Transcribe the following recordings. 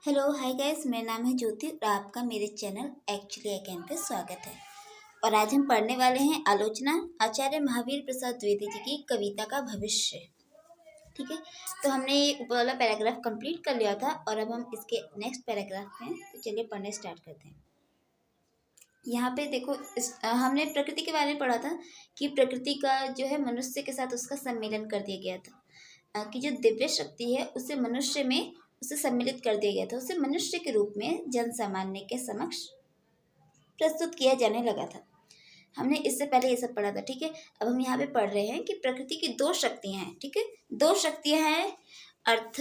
Hello hi guys, मेरा नाम है ज्योति और आपका मेरे channel actually I can pay स्वागत है। और आज हम पढ़ने वाले हैं आलोचना आचार्य महावीर प्रसाद द्विवेदी जी की कविता का भविष्य। ठीक है, तो हमने ये वाला पैराग्राफ कंप्लीट कर लिया था और अब हम इसके नेक्स्ट पैराग्राफ में तो चलिए पढ़ने स्टार्ट करते हैं। यहाँ पे देखो हमने प्रकृति के बारे में पढ़ा था कि प्रकृति का जो है मनुष्य के साथ उसका सम्मेलन कर दिया गया था। कि जो दिव्य शक्ति है उसे मनुष्य में उसे सम्मिलित कर दिया गया था, उसे मनुष्य के रूप में जन सामान्य के समक्ष प्रस्तुत किया जाने लगा था। हमने इससे पहले ये सब पढ़ा था। ठीक है, अब हम यहाँ पे पढ़ रहे हैं कि प्रकृति की दो शक्तियां हैं। ठीक है, दो शक्तियां हैं, अर्थ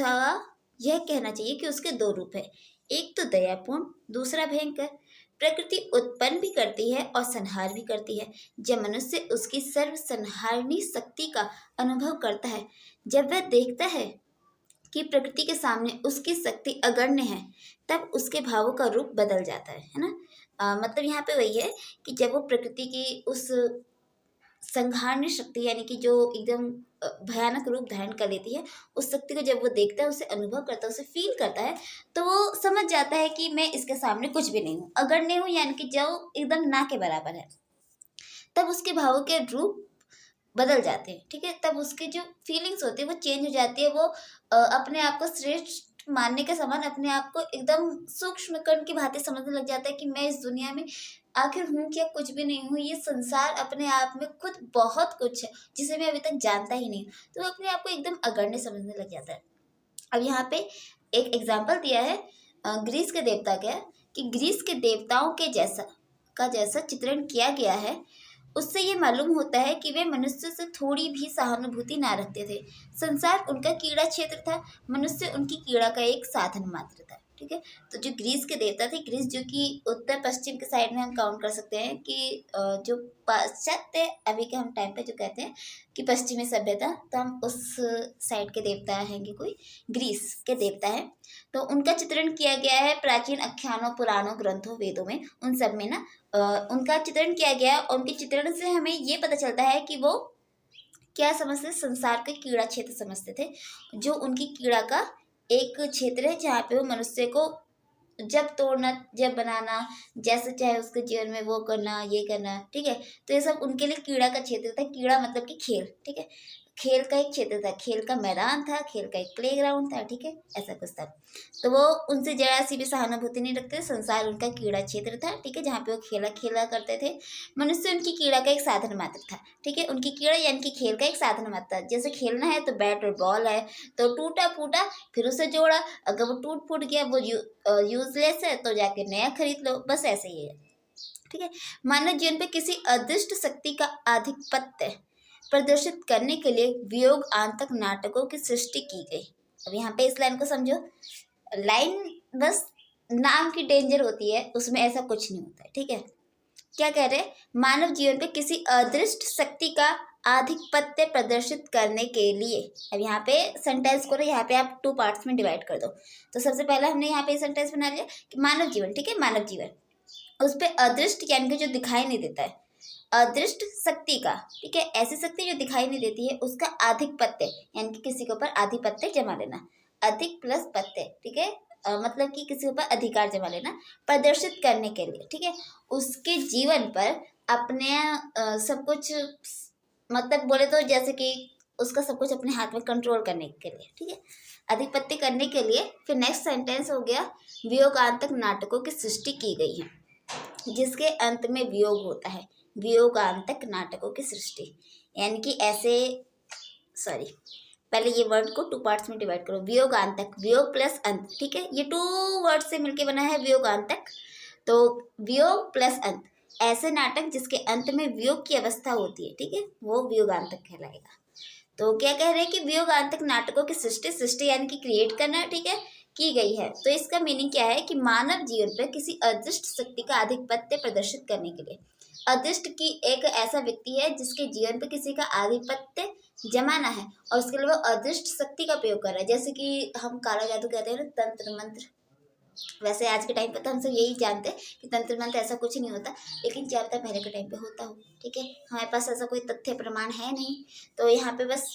यह कहना चाहिए कि उसके दो रूप है, एक तो दयापूर्ण, दूसरा भयंकर। प्रकृति उत्पन्न भी करती है और संहार भी करती है। जब मनुष्य उसकी सर्व संहारणी शक्ति का अनुभव करता है, जब वह देखता है कि प्रकृति के सामने उसकी शक्ति अगण्य है, तब उसके भावों का रूप बदल जाता है ना। मतलब यहाँ पे वही है कि जब वो प्रकृति की उस संहारणी शक्ति यानी कि जो एकदम भयानक रूप धारण कर लेती है, उस शक्ति को जब वो देखता है, उसे अनुभव करता है, उसे फील करता है, तो वो समझ जाता है कि मैं इसके सामने कुछ भी नहीं हूँ, अगण्य हूँ, यानी कि जो एकदम ना के बराबर है। तब उसके भावों के रूप बदल जाते हैं। ठीक है, तब उसकी जो फीलिंग्स होती है वो चेंज हो जाती है। वो अपने आप को श्रेष्ठ मानने के समान अपने आप को एकदम सूक्ष्म कण की भांति समझने लग जाता है कि मैं इस दुनिया में आखिर हूँ क्या, कुछ भी नहीं हूँ। ये संसार अपने आप में खुद बहुत कुछ है जिसे मैं अभी तक जानता ही नहीं, तो वो अपने आप को एकदम अगण्य समझने लग जाता है। अब यहाँ पे एक एग्जाम्पल दिया है ग्रीस के देवता का, कि ग्रीस के देवताओं के जैसा चित्रण किया गया है। उससे ये मालूम होता है कि वे मनुष्य से थोड़ी भी सहानुभूति ना रखते थे। संसार उनका कीड़ा क्षेत्र था, मनुष्य उनकी कीड़ा का एक साधन मात्र था। ठीक है, तो जो ग्रीस के देवता थे, ग्रीस जो कि उत्तर पश्चिम के साइड में हम काउंट कर सकते हैं कि जो पाश्चात्य अभी के हम टाइम पे जो कहते हैं कि पश्चिमी सभ्यता, तो हम उस साइड के देवता हैं कि कोई ग्रीस के देवता है। तो उनका चित्रण किया गया है प्राचीन आख्यानों, पुराणों, ग्रंथों, वेदों में, उन सब में ना उनका चित्रण किया गया। और उनके चित्रण से हमें ये पता चलता है कि वो क्या समझते थे, संसार के कीड़ा क्षेत्र समझते थे, जो उनकी कीड़ा का एक क्षेत्र है जहाँ पे वो मनुष्य को जब तोड़ना, जब बनाना, जैसे चाहे उसके जीवन में वो करना, ये करना। ठीक है, तो ये सब उनके लिए कीड़ा का क्षेत्र था। कीड़ा मतलब कि खेल। ठीक है, खेल का एक क्षेत्र था, खेल का मैदान था, खेल का एक प्ले ग्राउंड था। ठीक है, ऐसा कुछ था। तो वो उनसे जरा सी भी सहानुभूति नहीं रखते, संसार उनका कीड़ा क्षेत्र था। ठीक है, जहाँ पे वो खेला खेला करते थे। मनुष्य उनकी कीड़ा का एक साधन मात्र था। ठीक है, उनकी कीड़ा यानी कि खेल का एक साधन मात्र था। जैसे खेलना है तो बैट और बॉल है, तो टूटा फूटा फिर उसे जोड़ा, अगर वो टूट फूट गया, वो यूजलेस है, तो जाके नया खरीद लो, बस ऐसे ही है। ठीक है, मानव जीवन पे किसी अदृष्ट शक्ति का आधिपत्य प्रदर्शित करने के लिए वियोग आंतक नाटकों की सृष्टि की गई। अब यहाँ पे इस लाइन को समझो, लाइन बस नाम की डेंजर होती है, उसमें ऐसा कुछ नहीं होता है। ठीक है, क्या कह रहे हैं, मानव जीवन पे किसी अदृष्ट शक्ति का आधिपत्य प्रदर्शित करने के लिए। अब यहाँ पे सेंटेंस को ना यहाँ पे आप टू पार्ट्स में डिवाइड कर दो। तो सबसे पहला हमने यहाँ पे सेंटेंस बना लिया कि मानव जीवन, ठीक है, मानव जीवन उस पे अदृष्ट यानी कि जो दिखाई नहीं देता है, अदृष्ट शक्ति का, ठीक है, ऐसी शक्ति जो दिखाई नहीं देती है, उसका आधिपत्य यानी कि किसी के ऊपर आधिपत्य जमा लेना, अधिक प्लस पत्य। ठीक है, मतलब कि किसी के ऊपर अधिकार जमा लेना प्रदर्शित करने के लिए। ठीक है, उसके जीवन पर अपने सब कुछ, मतलब बोले तो जैसे कि उसका सब कुछ अपने हाथ में कंट्रोल करने के लिए। ठीक है, अधिपत्य करने के लिए। फिर नेक्स्ट सेंटेंस हो गया, वियोगांतक नाटकों की सृष्टि की गई है, जिसके अंत में वियोग होता है। वियोगांतक नाटकों की सृष्टि यानी कि ऐसे, सॉरी, पहले ये वर्ड को टू पार्ट्स में डिवाइड करो। वियोगांतक, वियोग प्लस अंत। ठीक है, ये टू वर्ड से मिलके बना है वियोगांतक। तो वियोग प्लस अंत, ऐसे नाटक जिसके अंत में वियोग की अवस्था होती है, ठीक है, वो वियोगांतक कहलाएगा। तो क्या कह रहे हैं कि वियोगांतक नाटकों की सृष्टि, सृष्टि यानी कि क्रिएट करना, ठीक है, की गई है। तो इसका मीनिंग क्या है कि मानव जीवन पर किसी अदृष्ट शक्ति का आधिपत्य प्रदर्शित करने के लिए। अदृष्ट की एक ऐसा व्यक्ति है जिसके जीवन पर किसी का आधिपत्य जमाना है, और उसके लिए वो अदृष्ट शक्ति का प्रयोग कर रहा है। जैसे कि हम काला जादू कहते हैं ना, तंत्र मंत्र। वैसे आज के टाइम पे तो हम सब यही जानते हैं कि तंत्र मंत्र ऐसा कुछ नहीं होता, लेकिन क्या पता पहले के टाइम पे होता हो। ठीक है, हमारे पास ऐसा कोई तथ्य प्रमाण है नहीं, तो यहाँ पे बस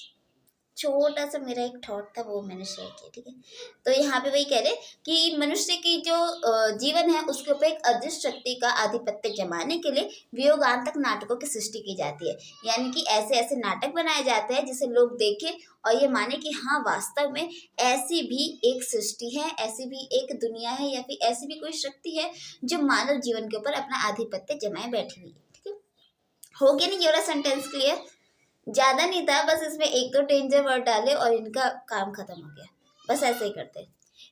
छोटा सा मेरा एक थॉट था, वो मैंने शेयर किया, ठीक है। तो यहाँ पे वही कह रहे कि मनुष्य की जो जीवन है उसके ऊपर एक अदृश्य शक्ति का आधिपत्य जमाने के लिए वियोगांतक नाटकों की सृष्टि की जाती है। यानी कि ऐसे ऐसे नाटक बनाए जाते हैं जिसे लोग देखें और ये माने कि हाँ, वास्तव में ऐसी भी एक सृष्टि है, ऐसी भी एक दुनिया है, या फिर ऐसी भी कोई शक्ति है जो मानव जीवन के ऊपर अपना आधिपत्य जमाए बैठी हुई है। ठीक है, हो गया नहीं ये वाला सेंटेंस क्लियर? ज्यादा नहीं था, बस इसमें एक दो डेंजर वर्ड डाले और इनका काम खत्म हो गया। बस ऐसे ही करते हैं।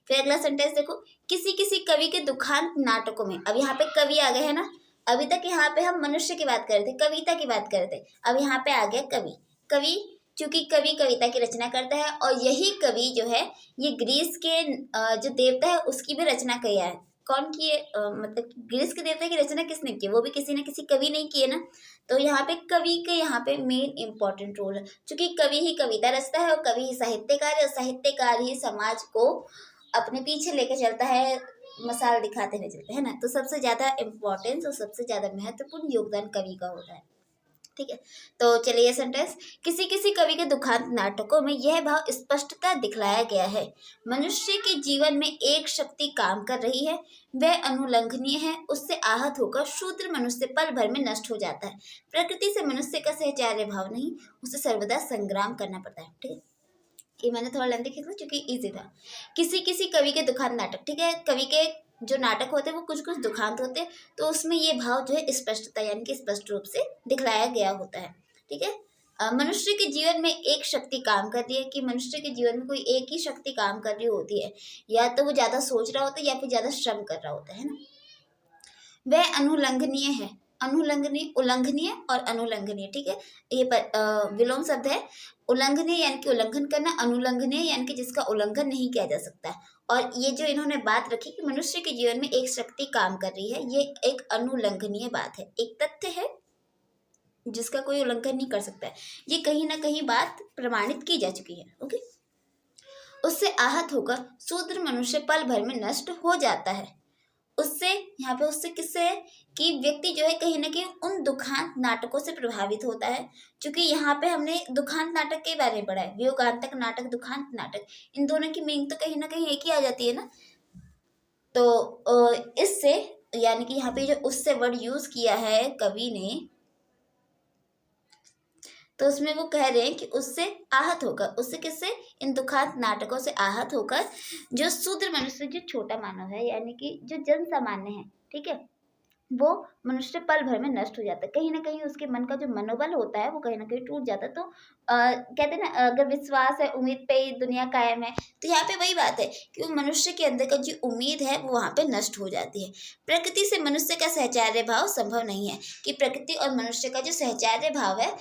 फिर अगला सेंटेंस देखो, किसी किसी कवि के दुखांत नाटकों में। अब यहाँ पे कवि आ गए है ना। अभी तक यहाँ पे हम मनुष्य की बात कर रहे थे, कविता की बात कर रहे थे। अब यहाँ पे आ गया कवि। कवि, चूंकि कवि कविता की रचना करता है, और यही कवि जो है ये ग्रीस के जो देवता है उसकी भी रचना किया है। कौन की है? मतलब ग्रीस के देवता की रचना किसने की? वो भी किसी न किसी कवि ने की है ना। तो यहाँ पे कवि के यहाँ पे मेन इंपॉर्टेंट रोल है, क्योंकि कवि ही कविता रचता है और कवि ही साहित्यकार है, और साहित्यकार ही समाज को अपने पीछे लेके चलता है, मसाल दिखाते हुए चलते हैं ना। तो सबसे ज्यादा इम्पोर्टेंस और सबसे ज्यादा महत्वपूर्ण योगदान कवि का होता है। ठीक है, तो चलिए सेंटेंस, किसी किसी कवि के दुखांत नाटकों में यह भाव स्पष्टता दिखलाया गया है, मनुष्य के जीवन में एक शक्ति काम कर रही है, वह अनुलंघनीय है, उससे आहत होकर शूद्र मनुष्य पल भर में नष्ट हो जाता है। प्रकृति से मनुष्य का सहचार्य भाव नहीं, उसे सर्वदा संग्राम करना पड़ता है। ठीक है, ये मैंने थोड़ा लेंथी खींचा क्योंकि इजी था। किसी किसी कवि के दुखांत नाटक, ठीक है, कवि के जो नाटक होते हैं वो कुछ कुछ दुखांत होते हैं, तो उसमें ये भाव जो है स्पष्टता यानी कि स्पष्ट रूप से दिखलाया गया होता है। ठीक है, मनुष्य के जीवन में एक शक्ति काम कर रही है, कि मनुष्य के जीवन में कोई एक ही शक्ति काम कर रही होती है, या तो वो ज्यादा सोच रहा होता है या फिर ज्यादा श्रम कर रहा होता है ना। वह अनुलंघनीय है, अनुलंघनीय, उल्लंघनीय और अनुलंघनीय। ठीक है, ये विलोम शब्द है। उल्लंघनीय यानी कि उल्लंघन करना, अनुलंघनीय यानी कि जिसका उल्लंघन नहीं किया जा सकता। और ये जो इन्होंने बात रखी कि मनुष्य के जीवन में एक शक्ति काम कर रही है, ये एक अनुलंघनीय बात है, एक तथ्य है जिसका कोई उल्लंघन नहीं कर सकता है। ये कहीं ना कहीं बात प्रमाणित की जा चुकी है। ओके, उससे आहत होकर शूद्र मनुष्य पल भर में नष्ट हो जाता है। उससे, यहाँ पे उससे किससे है कि व्यक्ति जो है कहीं ना कहीं उन दुखांत नाटकों से प्रभावित होता है। क्योंकि यहाँ पे हमने दुखांत नाटक के बारे में पढ़ा है, वियोगांतक नाटक, दुखांत नाटक, इन दोनों की मीनिंग तो कहीं ना कहीं एक ही आ जाती है ना। तो इससे, यानी कि यहाँ पे जो उससे वर्ड यूज किया है कवि ने, तो उसमें वो कह रहे हैं कि उससे आहत होकर, उससे किससे? इन दुखांत नाटकों से आहत होकर जो शूद्र मनुष्य, जो छोटा मानव है, यानी कि जो जन सामान्य है, ठीक है, वो मनुष्य पल भर में नष्ट हो जाता है। कहीं ना कहीं उसके मन का जो मनोबल होता है वो कहीं ना कहीं टूट जाता है। तो कहते हैं ना, अगर विश्वास है, उम्मीद पे ही दुनिया कायम है। तो यहाँ पे वही बात है कि वो मनुष्य के अंदर का जो उम्मीद है वो वहाँ पे नष्ट हो जाती है। प्रकृति से मनुष्य का सहचार्य भाव संभव नहीं है, कि प्रकृति और मनुष्य का जो सहचार्य भाव है,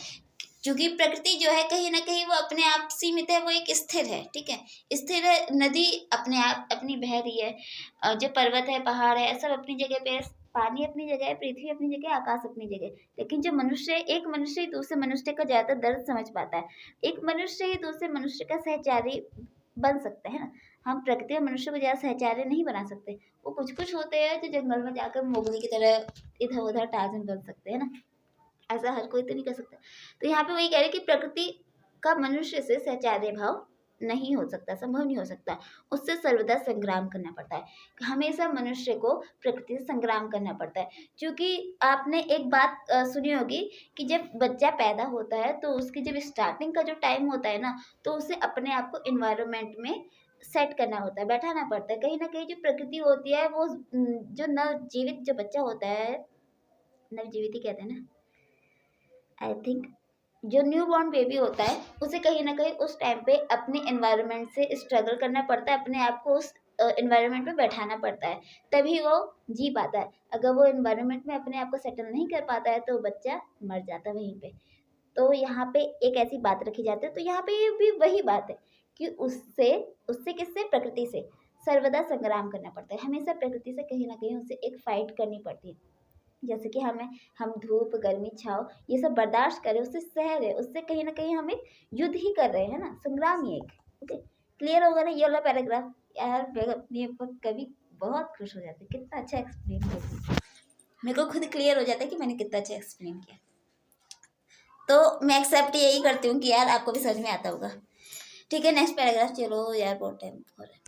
क्योंकि प्रकृति जो है कहीं ना कहीं वो अपने आप सीमित है, वो एक स्थिर है। ठीक है, स्थिर है, नदी अपने आप अपनी बह रही है, जो पर्वत है, पहाड़ है, सब अपनी जगह पे, पानी अपनी जगह है, पृथ्वी अपनी जगह, आकाश अपनी जगह। लेकिन जो मनुष्य, एक मनुष्य ही दूसरे मनुष्य का ज्यादा दर्द समझ पाता है, एक मनुष्य ही दूसरे मनुष्य का सहचारी बन सकता है ना। हम प्रकृति और मनुष्य को ज्यादा सहचार्य नहीं बना सकते। वो कुछ कुछ होते हैं जो जंगल में जाकर मोगली की तरह इधर उधर टार्जन बन सकते हैं ना, ऐसा हर कोई तो नहीं कर सकता। तो यहाँ पे वही कह रहे कि प्रकृति का मनुष्य से सहचार्य भाव नहीं हो सकता, संभव नहीं हो सकता, उससे सर्वदा संग्राम करना पड़ता है। हमेशा मनुष्य को प्रकृति से संग्राम करना पड़ता है। क्योंकि आपने एक बात सुनी होगी कि जब बच्चा पैदा होता है तो उसकी जब स्टार्टिंग का जो टाइम होता है ना, तो उसे अपने आप को इन्वायरमेंट में सेट करना होता है, बैठाना पड़ता है। कहीं ना कहीं जो प्रकृति होती है वो जो नवजीवित जो बच्चा होता है, नवजीवित ही कहते हैं ना, आई थिंक, जो न्यू बॉर्न बेबी होता है उसे कहीं ना कहीं उस टाइम पे अपने एनवायरनमेंट से स्ट्रगल करना पड़ता है, अपने आप को उस एनवायरनमेंट में बैठाना पड़ता है, तभी वो जी पाता है। अगर वो एनवायरनमेंट में अपने आप को सेटल नहीं कर पाता है तो बच्चा मर जाता है वहीं पे। तो यहाँ पे एक ऐसी बात रखी जाती है। तो यहाँ पे भी वही बात है कि उससे उससे किससे? प्रकृति से सर्वदा संग्राम करना पड़ता है। हमेशा प्रकृति से कहीं ना कहीं उसे एक फाइट करनी पड़ती है। जैसे कि हम धूप, गर्मी, छाव ये सब बर्दाश्त करें, उससे सह रहे, उससे कहीं ना कहीं हम एक युद्ध ही कर रहे हैं ना, संग्राम ही एक। ओके, क्लियर होगा ना ये वाला पैराग्राफ? यार अपने कभी बहुत खुश हो जाते, कितना अच्छा एक्सप्लेन करती, मेरे को खुद क्लियर हो जाता है कि मैंने कितना अच्छा एक्सप्लेन किया। तो मैं एक्सेप्ट यही करती हूँ कि यार आपको भी समझ में आता होगा। ठीक है, नेक्स्ट पैराग्राफ। चलो यार बहुत टाइम हो रहा है।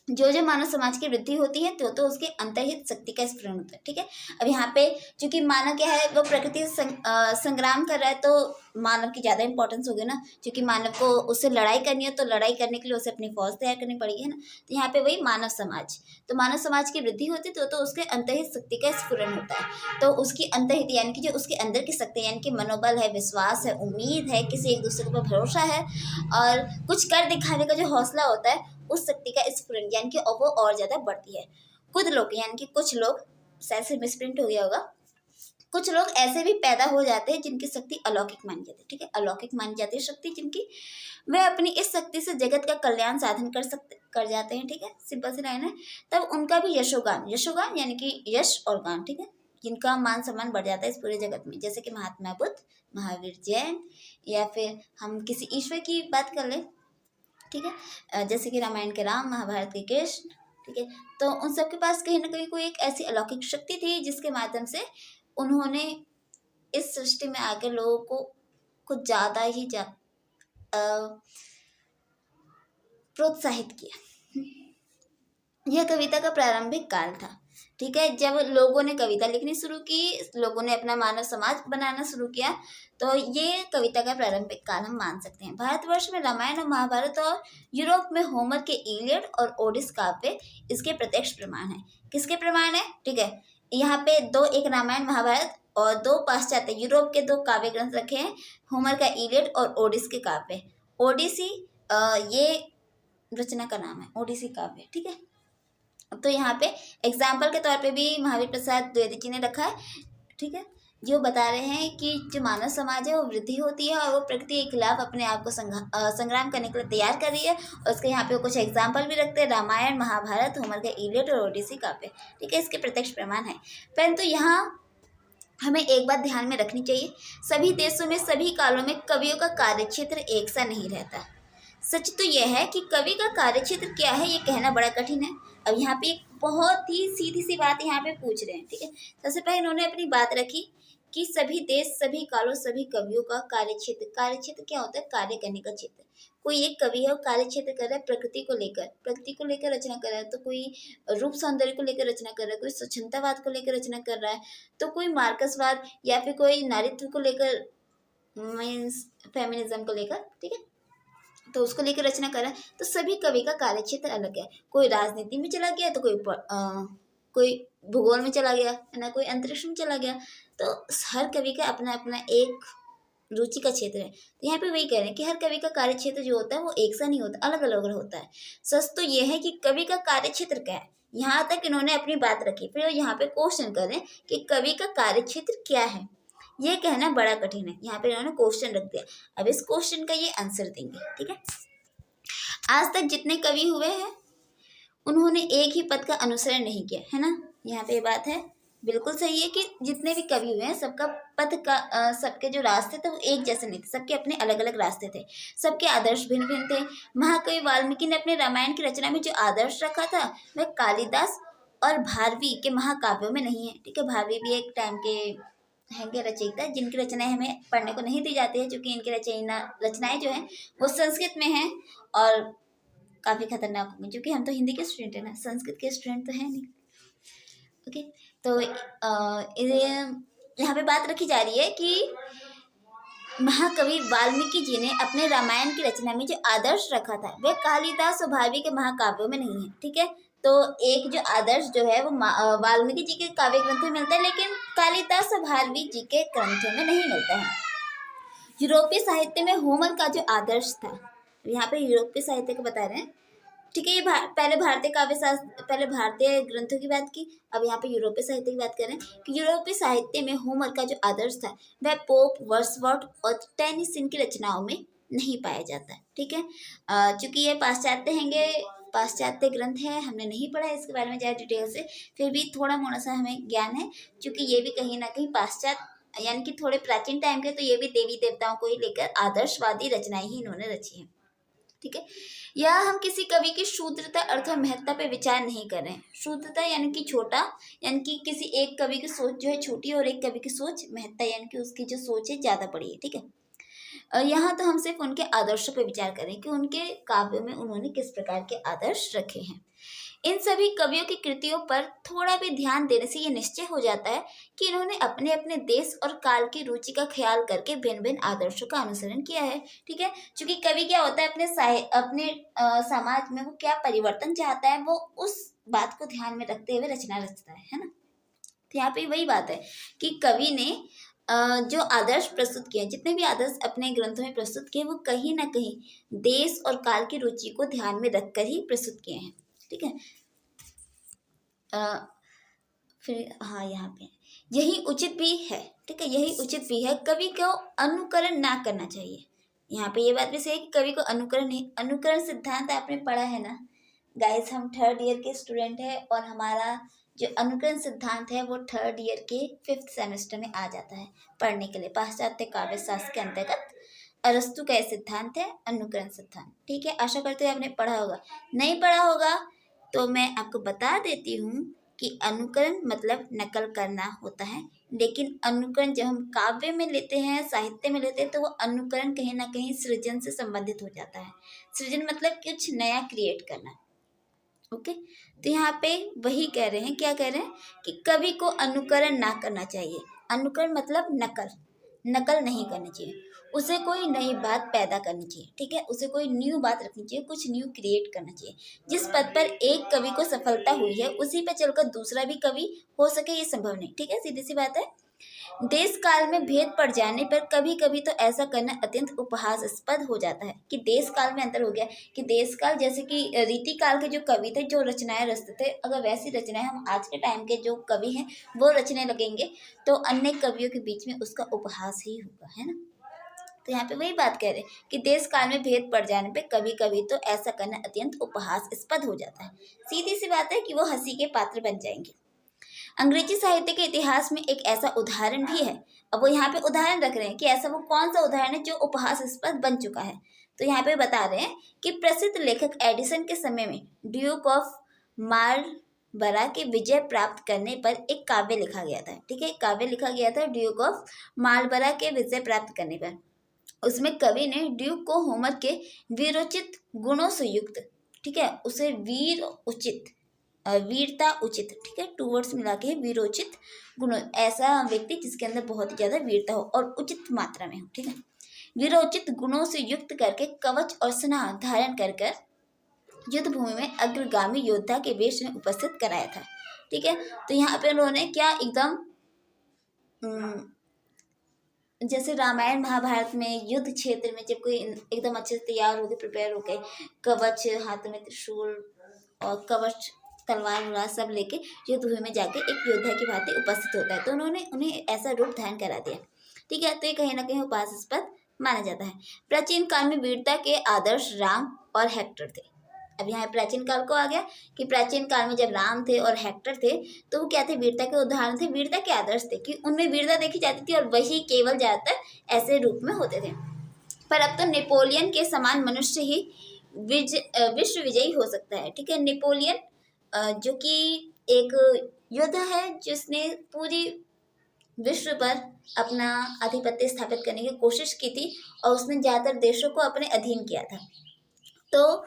जो जो मानव समाज की वृद्धि होती है तो उसके अंतर्हित शक्ति का स्फुरण होता है। ठीक है, अब यहाँ पे चूंकि मानव क्या है, वो प्रकृति से संग्राम कर रहा है, तो मानव की ज़्यादा इंपॉर्टेंस होगी ना, क्योंकि मानव को उससे लड़ाई करनी है, तो लड़ाई करने के लिए उसे अपनी फौज तैयार करनी पड़ेगी, है ना। तो यहाँ पे वही मानव समाज, तो मानव समाज की वृद्धि होती है तो उसके अंतर्हित शक्ति का स्फुरण होता है। तो उसकी अंतर्हित यानी कि जो उसके अंदर की शक्ति, यानी कि मनोबल है, विश्वास है, उम्मीद है, किसी एक दूसरे पर भरोसा है, और कुछ कर दिखाने का जो हौसला होता है, उस शक्ति का स्फुरण यानी कि वो और ज्यादा बढ़ती है। खुद लोग यानी कि कुछ लोग, शायद से मिसप्रिंट हो गया होगा, कुछ लोग ऐसे भी पैदा हो जाते हैं जिनकी शक्ति अलौकिक मानी जाती है। ठीक है, अलौकिक मानी जाती है शक्ति जिनकी, वे अपनी इस शक्ति से जगत का कल्याण साधन कर जाते हैं। ठीक है, सिंपल सी लाइन है। तब उनका भी यशोगान, यशोगान यानी कि यश और गान, ठीक है, जिनका मान सम्मान बढ़ जाता है इस पूरे जगत में, जैसे कि महात्मा बुद्ध, महावीर जैन, या फिर हम किसी ईश्वर की बात कर लें, ठीक है, जैसे कि रामायण के राम, महाभारत के कृष्ण, ठीक है। तो उन सबके पास कहीं ना कहीं कोई एक ऐसी अलौकिक शक्ति थी जिसके माध्यम से उन्होंने इस सृष्टि में आकर लोगों को कुछ ज़्यादा ही प्रोत्साहित किया। यह कविता का प्रारंभिक काल था। ठीक है, जब लोगों ने कविता लिखनी शुरू की, लोगों ने अपना मानव समाज बनाना शुरू किया, तो ये कविता का प्रारंभिक काल हम मान सकते हैं। भारतवर्ष में रामायण और महाभारत और यूरोप में होमर के इलियड और ओडिस काव्य इसके प्रत्यक्ष प्रमाण है। किसके प्रमाण है? ठीक है, यहाँ पे दो, एक रामायण महाभारत और दो पाश्चात्य यूरोप के दो काव्य ग्रंथ रखे हैं, होमर का इलियड और ओडिस के काव्य। ओडिसी ये रचना का नाम है, ओडिसी काव्य। ठीक है, तो यहाँ पे एग्जाम्पल के तौर पे भी महावीर प्रसाद द्विवेदी जी ने रखा है। ठीक है, जो बता रहे हैं कि जो मानव समाज है वो वृद्धि होती है और वो प्रकृति के खिलाफ अपने आप को संग्राम करने के लिए तैयार कर रही है, और उसके यहाँ पे कुछ एग्जाम्पल भी रखते हैं, रामायण, महाभारत, होमर का इलियड और ओडिसी काव्य। ठीक है, इसके प्रत्यक्ष प्रमाण है। परंतु यहाँ हमें एक बात ध्यान में रखनी चाहिए, सभी देशों में सभी कालों में कवियों का कार्यक्षेत्र एक सा नहीं रहता। सच तो यह है कि कवि का कार्यक्षेत्र क्या है ये कहना बड़ा कठिन है। अब यहाँ पे एक बहुत ही सीधी सी बात यहाँ पे पूछ रहे हैं। ठीक है, सबसे पहले इन्होंने अपनी बात रखी कि सभी देश, सभी कालों, सभी कवियों का कार्यक्षेत्र, कार्यक्षेत्र क्या होता है? कार्य करने का क्षेत्र। कोई एक कवि है वो कार्य क्षेत्र कर रहा है प्रकृति को लेकर रचना कर रहा है, तो कोई रूप सौंदर्य को लेकर रचना कर रहा है, कोई स्वच्छंदतावाद को लेकर रचना कर रहा है, तो कोई मार्क्सवाद या फिर कोई नारीत्व को लेकर, मीन्स फेमिनिज्म को लेकर, ठीक है, तो उसको लेकर रचना कर रहा है। तो सभी कवि का कार्यक्षेत्र अलग है। कोई राजनीति में चला गया, तो कोई भूगोल में चला गया, है ना, कोई अंतरिक्ष में चला गया। तो हर कवि का अपना अपना एक रुचि का क्षेत्र है। तो यहाँ पे वही कह रहे हैं कि हर कवि का कार्य क्षेत्र जो होता है वो एक सा नहीं होता, अलग अलग होता है। सच तो ये है कि कवि का कार्य क्षेत्र क्या है, यहाँ तक इन्होंने अपनी बात रखी। फिर यहाँ पे क्वेश्चन कर रहे हैं कि कवि का कार्य क्षेत्र क्या है, ये कहना बड़ा कठिन है। यहाँ पे इन्होंने क्वेश्चन रख दिया, अब इस क्वेश्चन का ये आंसर देंगे। ठीक है, आज तक जितने कवि हुए हैं उन्होंने एक ही पद का अनुसरण नहीं किया, है ना। यहाँ पे बात है, बिल्कुल सही है कि जितने भी कवि हुए हैं सबका पथ का सबके जो रास्ते थे वो एक जैसे नहीं थे, सबके अपने अलग अलग रास्ते थे, सबके आदर्श भिन्न भिन्न थे। महाकवि वाल्मीकि ने अपने रामायण की रचना में जो आदर्श रखा था वह कालिदास और भारवी के महाकाव्यों में नहीं है। ठीक है, भारवी भी एक टाइम के हैं रचयिता जिनकी रचनाएं हमें पढ़ने को नहीं दी जाती है, क्योंकि इनकी रचनाएं जो हैं वो संस्कृत में हैं और काफ़ी खतरनाक होंगी, क्योंकि हम तो हिंदी के स्टूडेंट हैं ना, संस्कृत के स्टूडेंट तो हैं नहीं। ओके, तो यहाँ पे बात रखी जा रही है कि महाकवि वाल्मीकि जी ने अपने रामायण की रचना में जो आदर्श रखा था वह कालिदास और भारवी के महाकाव्यों में नहीं है। ठीक है, तो एक जो आदर्श जो है वो वाल्मीकि जी के काव्य ग्रंथों में मिलता है, लेकिन कालिदास और भारवी जी के ग्रंथों में नहीं मिलता है। यूरोपीय साहित्य में होमर का जो आदर्श था, यहाँ पे यूरोपीय साहित्य को बता रहे हैं। ठीक है, ये पहले भारतीय काव्य शास्त्र, पहले भारतीय ग्रंथों की बात की, अब यहाँ पे यूरोपीय साहित्य की बात करें कि यूरोपीय साहित्य में होमर का जो आदर्श था वह पोप, वर्ड्सवर्थ और टेनिसन की रचनाओं में नहीं पाया जाता है। ठीक है, चूंकि ये पाश्चात्य ग्रंथ है, हमने नहीं पढ़ा है इसके बारे में ज़्यादा डिटेल से, फिर भी थोड़ा मोड़ा सा हमें ज्ञान है, क्योंकि ये भी कहीं ना कहीं पाश्चात्य यानी कि थोड़े प्राचीन टाइम के, तो ये भी देवी देवताओं को ही लेकर आदर्शवादी रचनाएं ही इन्होंने रची हैं। ठीक है, या हम किसी कवि की शूद्रता अर्थात महत्ता पे विचार नहीं कर रहे हैं। शूद्रता यानी कि छोटा, यानी कि किसी एक कवि की सोच जो है छोटी और एक कवि की सोच महत्ता यानी कि उसकी जो सोच है ज़्यादा बड़ी है। ठीक है, यहाँ तो हम सिर्फ उनके आदर्शों पर विचार करें कि उनके काव्यों में उन्होंने किस प्रकार के आदर्श रखे हैं। इन सभी कवियों की कृतियों पर थोड़ा भी ध्यान देने से ये निश्चय हो जाता है कि इन्होंने अपने अपने देश और काल की रुचि का ख्याल करके भिन्न भिन्न आदर्शों का अनुसरण किया है। ठीक है, क्योंकि कवि क्या होता है, अपने समाज में वो क्या परिवर्तन चाहता है, वो उस बात को ध्यान में रखते हुए रचना रचता है ना। तो यहाँ पे वही बात है कि कवि ने जो आदर्श प्रस्तुत किए, जितने भी आदर्श अपने ग्रंथों में प्रस्तुत किए, वो कहीं ना कहीं देश और काल की रुचि को ध्यान में रखकर ही प्रस्तुत किए हैं। ठीक है, फिर हाँ यहाँ पे यही उचित भी है। ठीक है, यही उचित भी है, कवि को अनुकरण ना करना चाहिए। यहाँ पे ये बात भी सही है कि कवि को अनुकरण नहीं, अनुकरण सिद्धांत आपने पढ़ा है ना गाइस, हम 3rd ईयर के स्टूडेंट हैं और हमारा जो अनुकरण सिद्धांत है वो 3rd ईयर के 5th सेमेस्टर में आ जाता है पढ़ने के लिए। पाश्चात्य काव्य शास्त्र के अंतर्गत अरस्तु का सिद्धांत है अनुकरण सिद्धांत। ठीक है, आशा करते हैं आपने पढ़ा होगा। नहीं पढ़ा होगा तो मैं आपको बता देती हूँ कि अनुकरण मतलब नकल करना होता है, लेकिन अनुकरण जब हम काव्य में लेते हैं, साहित्य में लेते हैं, तो वो अनुकरण कहीं ना कहीं सृजन से संबंधित हो जाता है। सृजन मतलब कुछ नया क्रिएट करना। ओके, तो यहाँ पे वही कह रहे हैं, क्या कह रहे हैं कि कवि को अनुकरण ना करना चाहिए। अनुकरण मतलब नकल, नकल नहीं करनी चाहिए, उसे कोई नई बात पैदा करनी चाहिए। ठीक है, उसे कोई न्यू बात रखनी चाहिए, कुछ न्यू क्रिएट करना चाहिए। जिस पद पर एक कवि को सफलता हुई है उसी पर चलकर दूसरा भी कवि हो सके, ये संभव नहीं। ठीक है, सीधी सी बात है। देश काल में भेद पड़ जाने पर कभी कभी तो ऐसा करना अत्यंत उपहासास्पद हो जाता है कि देश काल में अंतर हो गया, कि देश काल जैसे कि रीति काल के जो कवि थे, जो रचनाएं रचते थे, अगर वैसी रचनाएं हम आज के टाइम के जो कवि हैं वो रचने लगेंगे तो अन्य कवियों के बीच में उसका उपहास ही होगा, है ना। तो यहाँ पे वही बात कह रहे हैं कि देश काल में भेद पड़ जाने पे कभी कभी तो ऐसा करना अत्यंत उपहासास्पद हो जाता है। सीधी सी बात है कि वो हंसी के पात्र बन जाएंगे। अंग्रेजी साहित्य के इतिहास में एक ऐसा उदाहरण भी है। अब वो यहाँ पे उदाहरण रख रहे हैं कि ऐसा वो कौन सा उदाहरण है जो उपहासास्पद बन चुका है। तो यहाँ पे बता रहे हैं कि प्रसिद्ध लेखक एडिसन के समय में ड्यूक ऑफ मार्लबरा के विजय प्राप्त करने पर एक काव्य लिखा गया था। ठीक है, काव्य लिखा गया था ड्यूक ऑफ मार्लबरा के विजय प्राप्त करने पर। उसमें कवि ने ड्यूक को होमर के वीरोचित गुणों से युक्त, ठीक है, उसे वीर उचित, वीरता उचित, ठीक है, 2 वर्ड्स मिला के वीरोचित गुणों, ऐसा व्यक्ति जिसके अंदर बहुत ही ज्यादा वीरता हो और उचित मात्रा में हो। ठीक है, वीरोचित गुणों से युक्त करके कवच और स्नाह धारण कर कर युद्ध भूमि में अग्रगामी योद्धा के वेश में उपस्थित कराया था। ठीक है, तो यहाँ पे उन्होंने क्या एकदम जैसे रामायण महाभारत में युद्ध क्षेत्र में जब कोई एकदम अच्छे से तैयार हो गए, प्रिपेयर हो गए, कवच हाथ में, त्रिशूल और कवच, तलवार वलवार सब लेके युद्ध भूमि में जाके एक योद्धा की भांति उपस्थित होता है, तो उन्होंने उन्हें ऐसा रूप धारण करा दिया। ठीक है, तो ये कहीं ना कहीं उपहासास्पद माना जाता है। प्राचीन काल में वीरता के आदर्श राम और हेक्टर थे। अब यहाँ प्राचीन काल को आ गया कि प्राचीन काल में जब राम थे और हेक्टर थे तो वो क्या थे, वीरता के उदाहरण थे, वीरता के आदर्श थे, कि उनमें वीरता देखी जाती थी और वही केवल ज्यादातर ऐसे रूप में होते थे। पर अब तो नेपोलियन के समान मनुष्य ही विश्व विजयी हो सकता है। ठीक है, नेपोलियन जो कि एक योद्धा है जिसने पूरी विश्व पर अपना आधिपत्य स्थापित करने की कोशिश की थी और उसने ज्यादातर देशों को अपने अधीन किया था। तो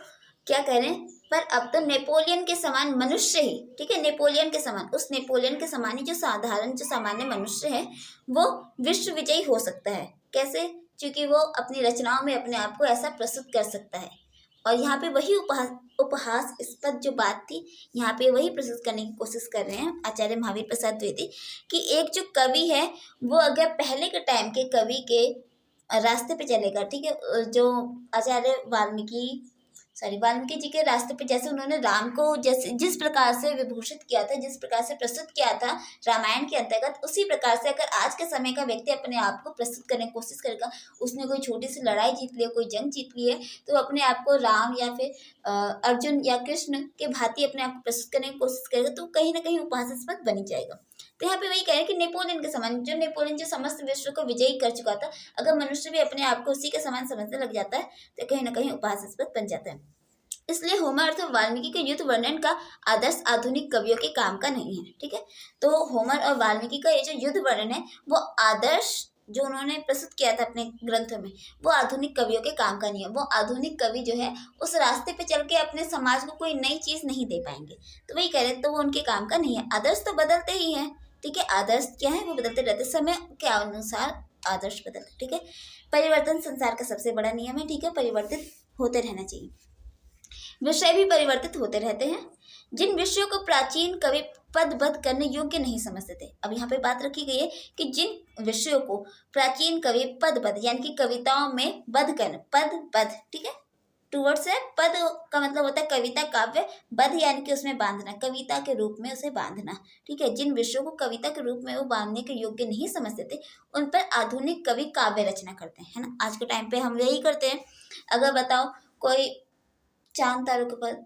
क्या करें, पर अब तो नेपोलियन के समान मनुष्य ही, ठीक है, नेपोलियन के समान, उस नेपोलियन के समान ही जो साधारण जो सामान्य मनुष्य है वो विश्व विजयी हो सकता है। कैसे, क्योंकि वो अपनी रचनाओं में अपने आप को ऐसा प्रस्तुत कर सकता है। और यहाँ पे वही उपहासास्पद जो बात थी, यहाँ पे वही प्रस्तुत करने की कोशिश कर रहे हैं आचार्य महावीर प्रसाद द्विवेदी, कि एक जो कवि है वो अगर पहले के टाइम के कवि के रास्ते पे चलेगा, ठीक है, जो आचार्य वाल्मीकि जी के रास्ते पे, जैसे उन्होंने राम को जैसे जिस प्रकार से विभूषित किया था, जिस प्रकार से प्रस्तुत किया था रामायण के अंतर्गत, उसी प्रकार से अगर आज के समय का व्यक्ति अपने आप को प्रस्तुत करने की कोशिश करेगा, उसने कोई छोटी सी लड़ाई जीत ली है, कोई जंग जीत ली है, तो अपने आप को राम या फिर अर्जुन या कृष्ण के भांति अपने आप को प्रस्तुत करने की कोशिश करेगा तो कहीं ना कहीं उपहासास्पद बनी जाएगा। तो यहाँ पे वही कह रहे हैं कि नेपोलियन के समान, जो नेपोलियन जो समस्त विश्व को विजयी कर चुका था, अगर मनुष्य भी अपने आप को उसी के समान समझने लग जाता है तो कहीं ना कहीं उपहासास्पद बन जाता है। इसलिए होमर अर्थात वाल्मीकि के युद्ध वर्णन का आदर्श आधुनिक कवियों के काम का नहीं है। ठीक है, तो होमर और वाल्मीकि का ये जो युद्ध वर्णन है वो आदर्श जो उन्होंने प्रस्तुत किया था अपने ग्रंथों में, वो आधुनिक कवियों के काम का नहीं है। वो आधुनिक कवि जो है उस रास्ते पे चल के अपने समाज को कोई नई चीज नहीं दे पाएंगे। तो वही कह रहे, तो वो उनके काम का नहीं है। आदर्श तो बदलते ही हैं, ठीक है, आदर्श क्या है, वो बदलते रहते, समय के अनुसार आदर्श बदलते, ठीक है। परिवर्तन संसार का सबसे बड़ा नियम है, ठीक है, परिवर्तित होते रहना चाहिए। विषय भी परिवर्तित होते रहते हैं। जिन विषयों को प्राचीन कवि पदबद्ध करने योग्य नहीं समझते थे, अब यहाँ पे बात रखी गई है कि जिन विषयों को प्राचीन कवि पदबद्ध यानी कि कविताओं में बद्ध करने, पदबद्ध, ठीक है, टू वर्ड्स है। पद का मतलब होता है कविता काव्य, बद्ध यानी कि उसमें बांधना, कविता के रूप में उसे बांधना, ठीक है। जिन विषयों को कविता के रूप में वो बांधने के योग्य नहीं समझते थे, उन पर आधुनिक कवि काव्य रचना करते हैं, है ना। आज के टाइम पे हम यही करते हैं। अगर बताओ कोई चांद तारों के ऊपर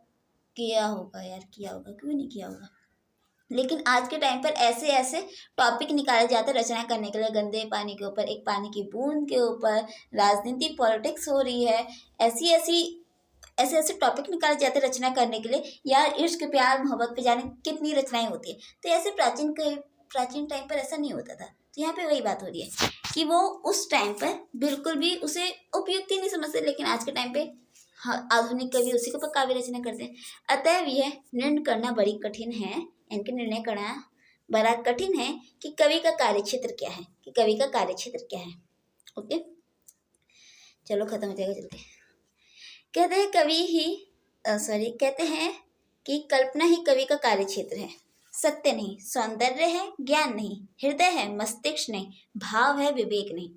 किया होगा यार, किया होगा, क्यों नहीं किया होगा, लेकिन आज के टाइम पर ऐसे ऐसे टॉपिक निकाले जाते हैं रचना करने के लिए, गंदे पानी के ऊपर, एक पानी की बूंद के ऊपर, राजनीति पॉलिटिक्स हो रही है, ऐसे ऐसे टॉपिक निकाले जाते हैं रचना करने के लिए। यार इश्क प्यार मोहब्बत पे जाने कितनी रचनाएं होती है। तो ऐसे प्राचीन टाइम पर ऐसा नहीं होता था। तो यहाँ पे वही बात हो रही है कि वो उस टाइम पर बिल्कुल भी उसे उपयुक्त ही नहीं समझते, लेकिन आज के टाइम पे हाँ आधुनिक कवि उसी के ऊपर काव्य रचना करते हैं। अतएव यह निर्णय करना बड़ी कठिन है, इनके निर्णय करना बड़ा कठिन है कि कवि का कार्यक्षेत्र क्या है, कि कवि का कार्यक्षेत्र क्या है। ओके, चलो खत्म हो जाएगा जल्दी। कहते हैं कहते हैं कि कल्पना ही कवि का कार्यक्षेत्र है। सत्य नहीं, सौंदर्य है, ज्ञान नहीं, हृदय है, मस्तिष्क नहीं, भाव है, विवेक नहीं।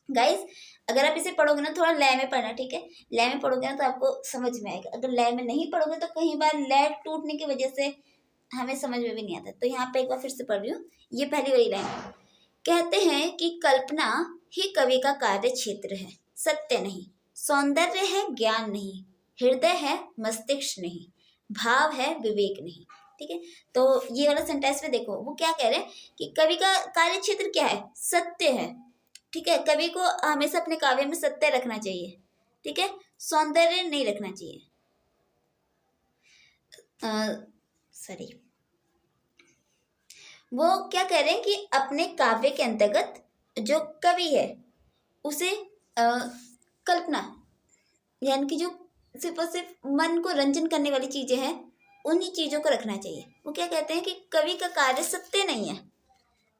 गाइस अगर आप इसे पढ़ोगे ना, थोड़ा लय में पढ़ना, ठीक है, लय में पढ़ोगे ना तो आपको समझ में आएगा। अगर लय में नहीं पढ़ोगे तो कई बार लय टूटने की वजह से हमें समझ में भी नहीं आता। तो यहाँ पे एक बार फिर से पढ़ रही हूँ, ये पहली वाली लाइन। कहते हैं कि कल्पना ही कवि का कार्य क्षेत्र है। सत्य नहीं, सौंदर्य है, ज्ञान नहीं, हृदय है, मस्तिष्क नहीं, भाव है, विवेक नहीं, ठीक है। तो ये वाला सेंटेंस में देखो वो क्या कह रहे हैं कि कवि का कार्य क्षेत्र क्या है, सत्य है, ठीक है। कवि को हमेशा अपने काव्य में सत्य रखना चाहिए, ठीक है, सौंदर्य नहीं रखना चाहिए। सॉरी, वो क्या कह रहे हैं कि अपने काव्य के अंतर्गत जो कवि है उसे कल्पना यानी कि जो सिर्फ और सिर्फ मन को रंजन करने वाली चीजें हैं उन्हीं चीजों को रखना चाहिए। वो क्या कहते हैं कि कवि का कार्य सत्य नहीं है।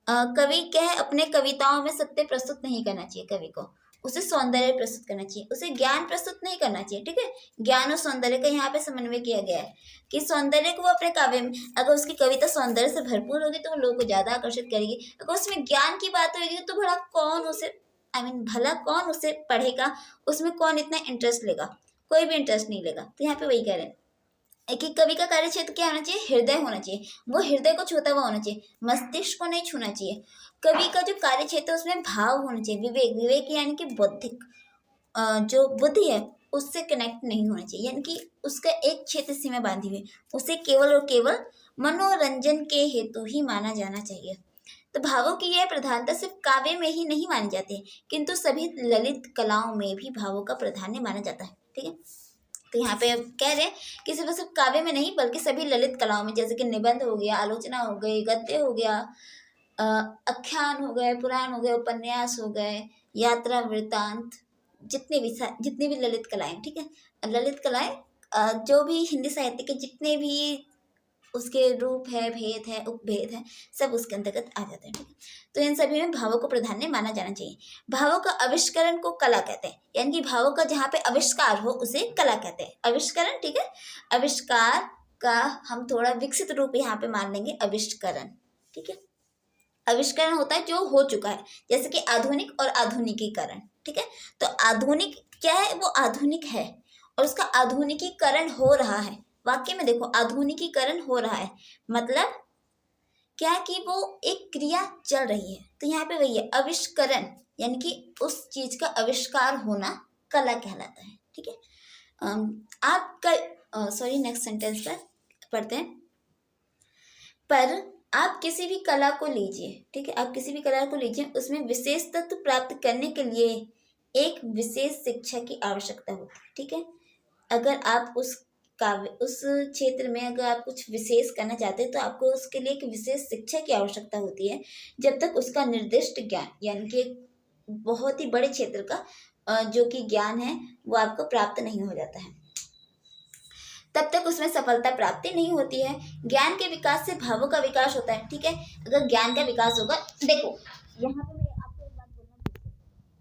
कवि क्या है, अपने कविताओं में सत्य प्रस्तुत नहीं करना चाहिए कवि को, उसे सौंदर्य प्रस्तुत करना चाहिए, उसे ज्ञान प्रस्तुत नहीं करना चाहिए, ठीक है। ज्ञान और सौंदर्य का यहाँ पे समन्वय किया गया है कि सौंदर्य को वो अपने काव्य में, अगर उसकी कविता सौंदर्य से भरपूर होगी तो वो लोगों को ज्यादा आकर्षित करेगी। अगर उसमें ज्ञान की बात होगी तो भला कौन उसे पढ़ेगा, उसमें कौन इतना इंटरेस्ट लेगा, कोई भी इंटरेस्ट नहीं लेगा। तो यहाँ पे वही कह रहे हैं एक एक कवि का कार्य क्षेत्र क्या होना चाहिए, हृदय होना चाहिए, वो हृदय को छूता हुआ होना चाहिए, मस्तिष्क को नहीं छूना चाहिए। कवि का जो कार्य क्षेत्र है उसमें भाव होना चाहिए, विवेक यानी कि बौद्धिक जो बुद्धि है उससे कनेक्ट नहीं होना चाहिए, यानी कि उसका एक क्षेत्र सीमा बांधी हुई, उसे केवल और केवल मनोरंजन के हेतु ही माना जाना चाहिए। तो भावों की यह प्रधानता सिर्फ काव्य में ही नहीं मानी जाती है, किंतु सभी ललित कलाओं में भी भावों का प्राधान्य माना जाता है, ठीक है। तो यहाँ पे कह रहे हैं कि सिर्फ काव्य में नहीं बल्कि सभी ललित कलाओं में, जैसे कि निबंध हो गया, आलोचना हो गई, गद्य हो गया, आख्यान हो गए, पुराण हो गए, उपन्यास हो गए, यात्रा वृत्तांत, जितनी भी ललित कलाएं, ठीक है। ललित कलाएं जो भी हिंदी साहित्य के जितने भी उसके रूप है, भेद है, उपभेद है, सब उसके अंतर्गत आ जाते हैं, ठीक है। तो इन सभी में भावों को प्राधान्य माना जाना चाहिए। भावों का आविष्करण को कला कहते हैं, यानी कि भावों का जहाँ पे आविष्कार हो उसे कला कहते हैं। आविष्करण, ठीक है, आविष्कार का हम थोड़ा विकसित रूप यहाँ पे मान लेंगे, आविष्करण, ठीक है। आविष्करण होता है जो हो चुका है, जैसे कि आधुनिक और आधुनिकीकरण, ठीक है। तो आधुनिक क्या है, वो आधुनिक है और उसका आधुनिकीकरण हो रहा है। वाक्य में देखो आधुनिकीकरण हो रहा है मतलब क्या कि वो एक क्रिया चल रही है। तो यहाँ पे वही है आविष्करण, यानी कि उस चीज का आविष्कार होना कला कहलाता है, ठीक है। नेक्स्ट सेंटेंस पर पढ़ते हैं। पर आप किसी भी कला को लीजिए, ठीक है, आप किसी भी कला को लीजिए, उसमें विशेष तत्व प्राप्त करने के लिए एक विशेष शिक्षा की आवश्यकता होती है, ठीक है। अगर आप उस क्षेत्र में अगर आप कुछ विशेष करना चाहते हैं तो आपको उसके लिए एक विशेष शिक्षा की आवश्यकता होती है। जब तक उसका निर्दिष्ट ज्ञान यानी कि बहुत ही बड़े क्षेत्र का जो कि ज्ञान है वो आपको प्राप्त नहीं हो जाता है, तब तक उसमें सफलता प्राप्ति नहीं होती है। ज्ञान के विकास से भावों का विकास होता है, ठीक है। अगर ज्ञान का विकास होगा, देखो यहाँ पे मैं आपको एक बात बोलना भूल गई।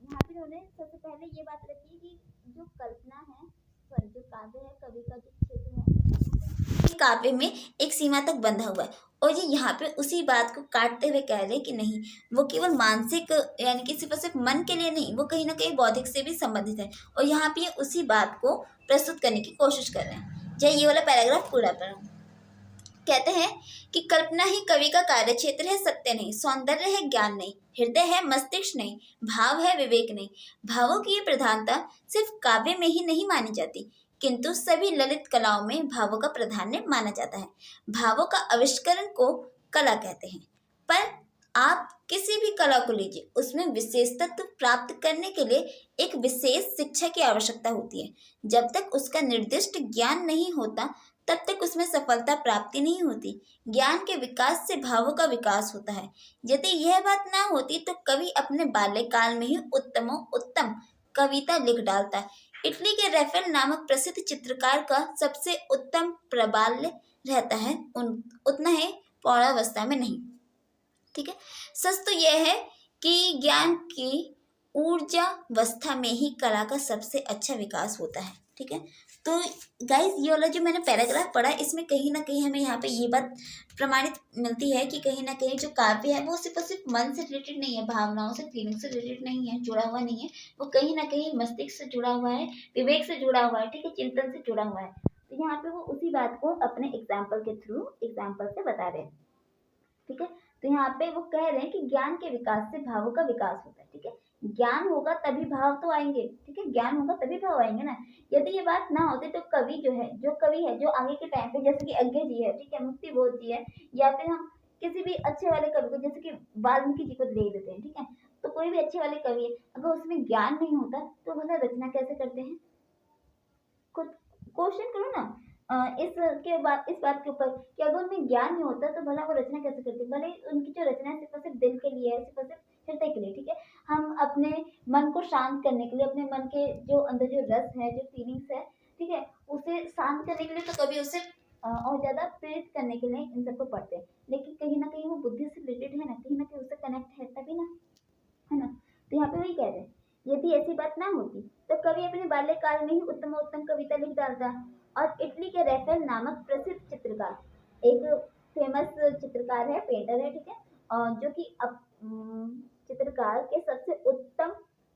यहाँ पे उन्होंने सबसे पहले ये बात रखी कि जो कल्पना है, सॉरी जो काव्य है, कवि का जो क्षेत्र है, काव्य में एक सीमा तक बंधा हुआ है, और ये यहाँ पे उसी बात को काटते हुए कह रहे हैं कि नहीं, वो केवल मानसिक यानी कि सिर्फ और सिर्फ मन के लिए नहीं, वो कहीं ना कहीं बौद्धिक से भी संबंधित है, और यहाँ पे ये उसी बात को प्रस्तुत करने की कोशिश कर रहे हैं। चाहे ये वाला पैराग्राफ पूरा पढ़ो। कहते हैं कि कल्पना ही कवि का कार्य क्षेत्र है, सत्य नहीं, सौंदर्य है, ज्ञान नहीं, हृदय है, मस्तिष्क नहीं, भाव है, विवेक नहीं। भावों की ये प्रधानता सिर्फ काव्य में ही नहीं मानी जाती, किंतु सभी ललित कलाओं में भावों का प्राधान्य माना जाता है। भावों का आविष्करण को कला कहते हैं। पर आप किसी भी कला को लीजिए, उसमें विशेषत्व प्राप्त करने के लिए एक विशेष शिक्षा की आवश्यकता होती है। जब तक उसका निर्दिष्ट ज्ञान नहीं होता, तब तक उसमें सफलता प्राप्ति नहीं होती। ज्ञान के विकास से भावों का विकास होता है। यदि यह बात ना होती तो कवि अपने बाल्यकाल में ही उत्तम कविता लिख डालता। इटली के रैफेल नामक प्रसिद्ध चित्रकार का सबसे उत्तम प्रबाल्य रहता है, उतना ही पौरावस्था में नहीं, ठीक है। सच तो यह है कि ज्ञान की ऊर्जावस्था में ही कला का सबसे अच्छा विकास होता है, ठीक है। तो गाइज ये वाला जो मैंने पैराग्राफ पढ़ा, इसमें कहीं ना कहीं हमें यहाँ पे ये बात प्रमाणित मिलती है कि कहीं ना कहीं जो काव्य है वो सिर्फ और सिर्फ मन से रिलेटेड नहीं है, भावनाओं से, फीलिंग से रिलेटेड नहीं है, जुड़ा हुआ नहीं है, वो कहीं ना कहीं मस्तिष्क से जुड़ा हुआ है, विवेक से जुड़ा हुआ है, ठीक है, चिंतन से जुड़ा हुआ है। तो यहाँ पे वो उसी बात को अपने एग्जाम्पल के थ्रू, एग्जाम्पल से बता रहे हैं, ठीक है। तो यहाँ पे वो कह रहे हैं कि ज्ञान के विकास से भावों का विकास होता है, ठीक है। ज्ञान होगा तभी भाव तो आएंगे, ठीक है, ज्ञान होगा तभी भाव आएंगे ना। यदि ये बात ना होती तो कवि है जो आगे के टाइम पे, जैसे कि अज्ञे जी है, ठीक है, मुक्ति बोध जी है, या फिर हम किसी भी अच्छे वाले कवि को, जैसे कि वाल्मीकि जी को ले लेते हैं, ठीक है, तो कोई भी अच्छे वाले कवि है, अगर उसमें ज्ञान नहीं होता तो भला रचना कैसे करते हैं? खुद क्वेश्चन करो ना। इस बात के ऊपर कि अगर उनमें ज्ञान नहीं होता तो भला वो रचना कैसे करते? भले ही उनकी जो रचना है सिर्फ और सिर्फ दिल के लिए है, सिर्फ और सिर्फ हृदय के लिए, ठीक है। हम अपने मन को शांत करने के लिए, अपने मन के जो अंदर जो रस है, जो फीलिंग्स है, ठीक है, उसे शांत करने के लिए तो कभी उसे और ज्यादा प्रेरित करने के लिए इन सबको पढ़ते हैं। लेकिन कहीं ना कहीं वो बुद्धि से रिलेटेड है ना, कहीं ना कहीं उससे कनेक्ट है तभी ना, है ना। तो यहाँ पे वही कह रहे हैं, यदि ऐसी बात ना होती तो कवि अपने बाल्यकाल में ही उत्तम कविता लिख डालता। और इटली के रैफेल नामक प्रसिद्ध चित्रकार, एक फेमस चित्रकार है, पेंटर है, ठीक है, और जो कि चित्रकार के सबसे उत्तम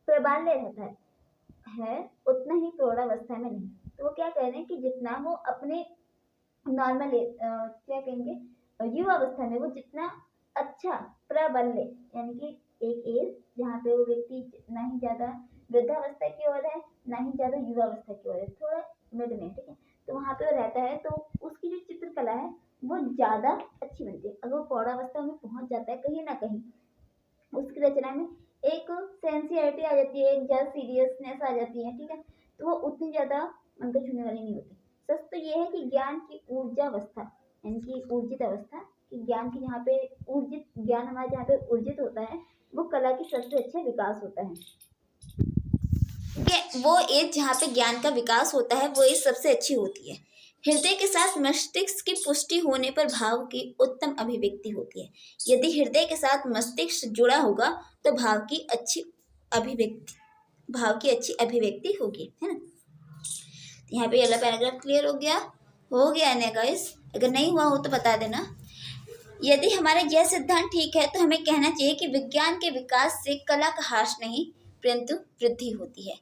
प्रबाल्य रहता है उतना ही प्रौढ़ावस्था में नहीं। तो वो क्या कह रहे हैं कि जितना वो अपने नॉर्मल क्या कहेंगे युवावस्था में वो जितना अच्छा प्रबल्य, यानी कि एक एज जहाँ पे वो व्यक्ति ना ही ज्यादा वृद्धावस्था की ओर है ना ही ज्यादा युवावस्था की ओर है, थोड़ा मिड में, ठीक है, तो वहाँ पे वो रहता है, तो उसकी जो चित्रकला है वो ज्यादा अच्छी बनती है। अगर वो पौरावस्था में पहुंच जाता है कहीं ना कहीं, उसकी रचना में एक सेंसियरिटी आ जाती है, एक ज्यादा सीरियसनेस आ जाती है, ठीक है, तो वो उतनी ज्यादा मन को छूने वाली नहीं होती। सच तो ये है कि ज्ञान की ऊर्जावस्था, यानी कि ऊर्जित अवस्था, कि ज्ञान की जहाँ पे ऊर्जित ज्ञान हमारे जहाँ पे ऊर्जित होता है, वो कला की सबसे अच्छा विकास होता है, ठीक है। वो एज जहाँ पे ज्ञान का विकास होता है वो एज सबसे अच्छी होती है। हृदय के साथ मस्तिष्क की पुष्टि होने पर भाव की उत्तम अभिव्यक्ति होती है। यदि हृदय के साथ मस्तिष्क जुड़ा होगा तो भाव की अच्छी अभिव्यक्ति होगी, है ना। यहाँ पे अगला पैराग्राफ क्लियर हो गया ना गाइस? अगर नहीं हुआ हो तो बता देना। यदि हमारा यह सिद्धांत ठीक है तो हमें कहना चाहिए कि विज्ञान के विकास से कला का ह्रास नहीं परंतु वृद्धि होती है,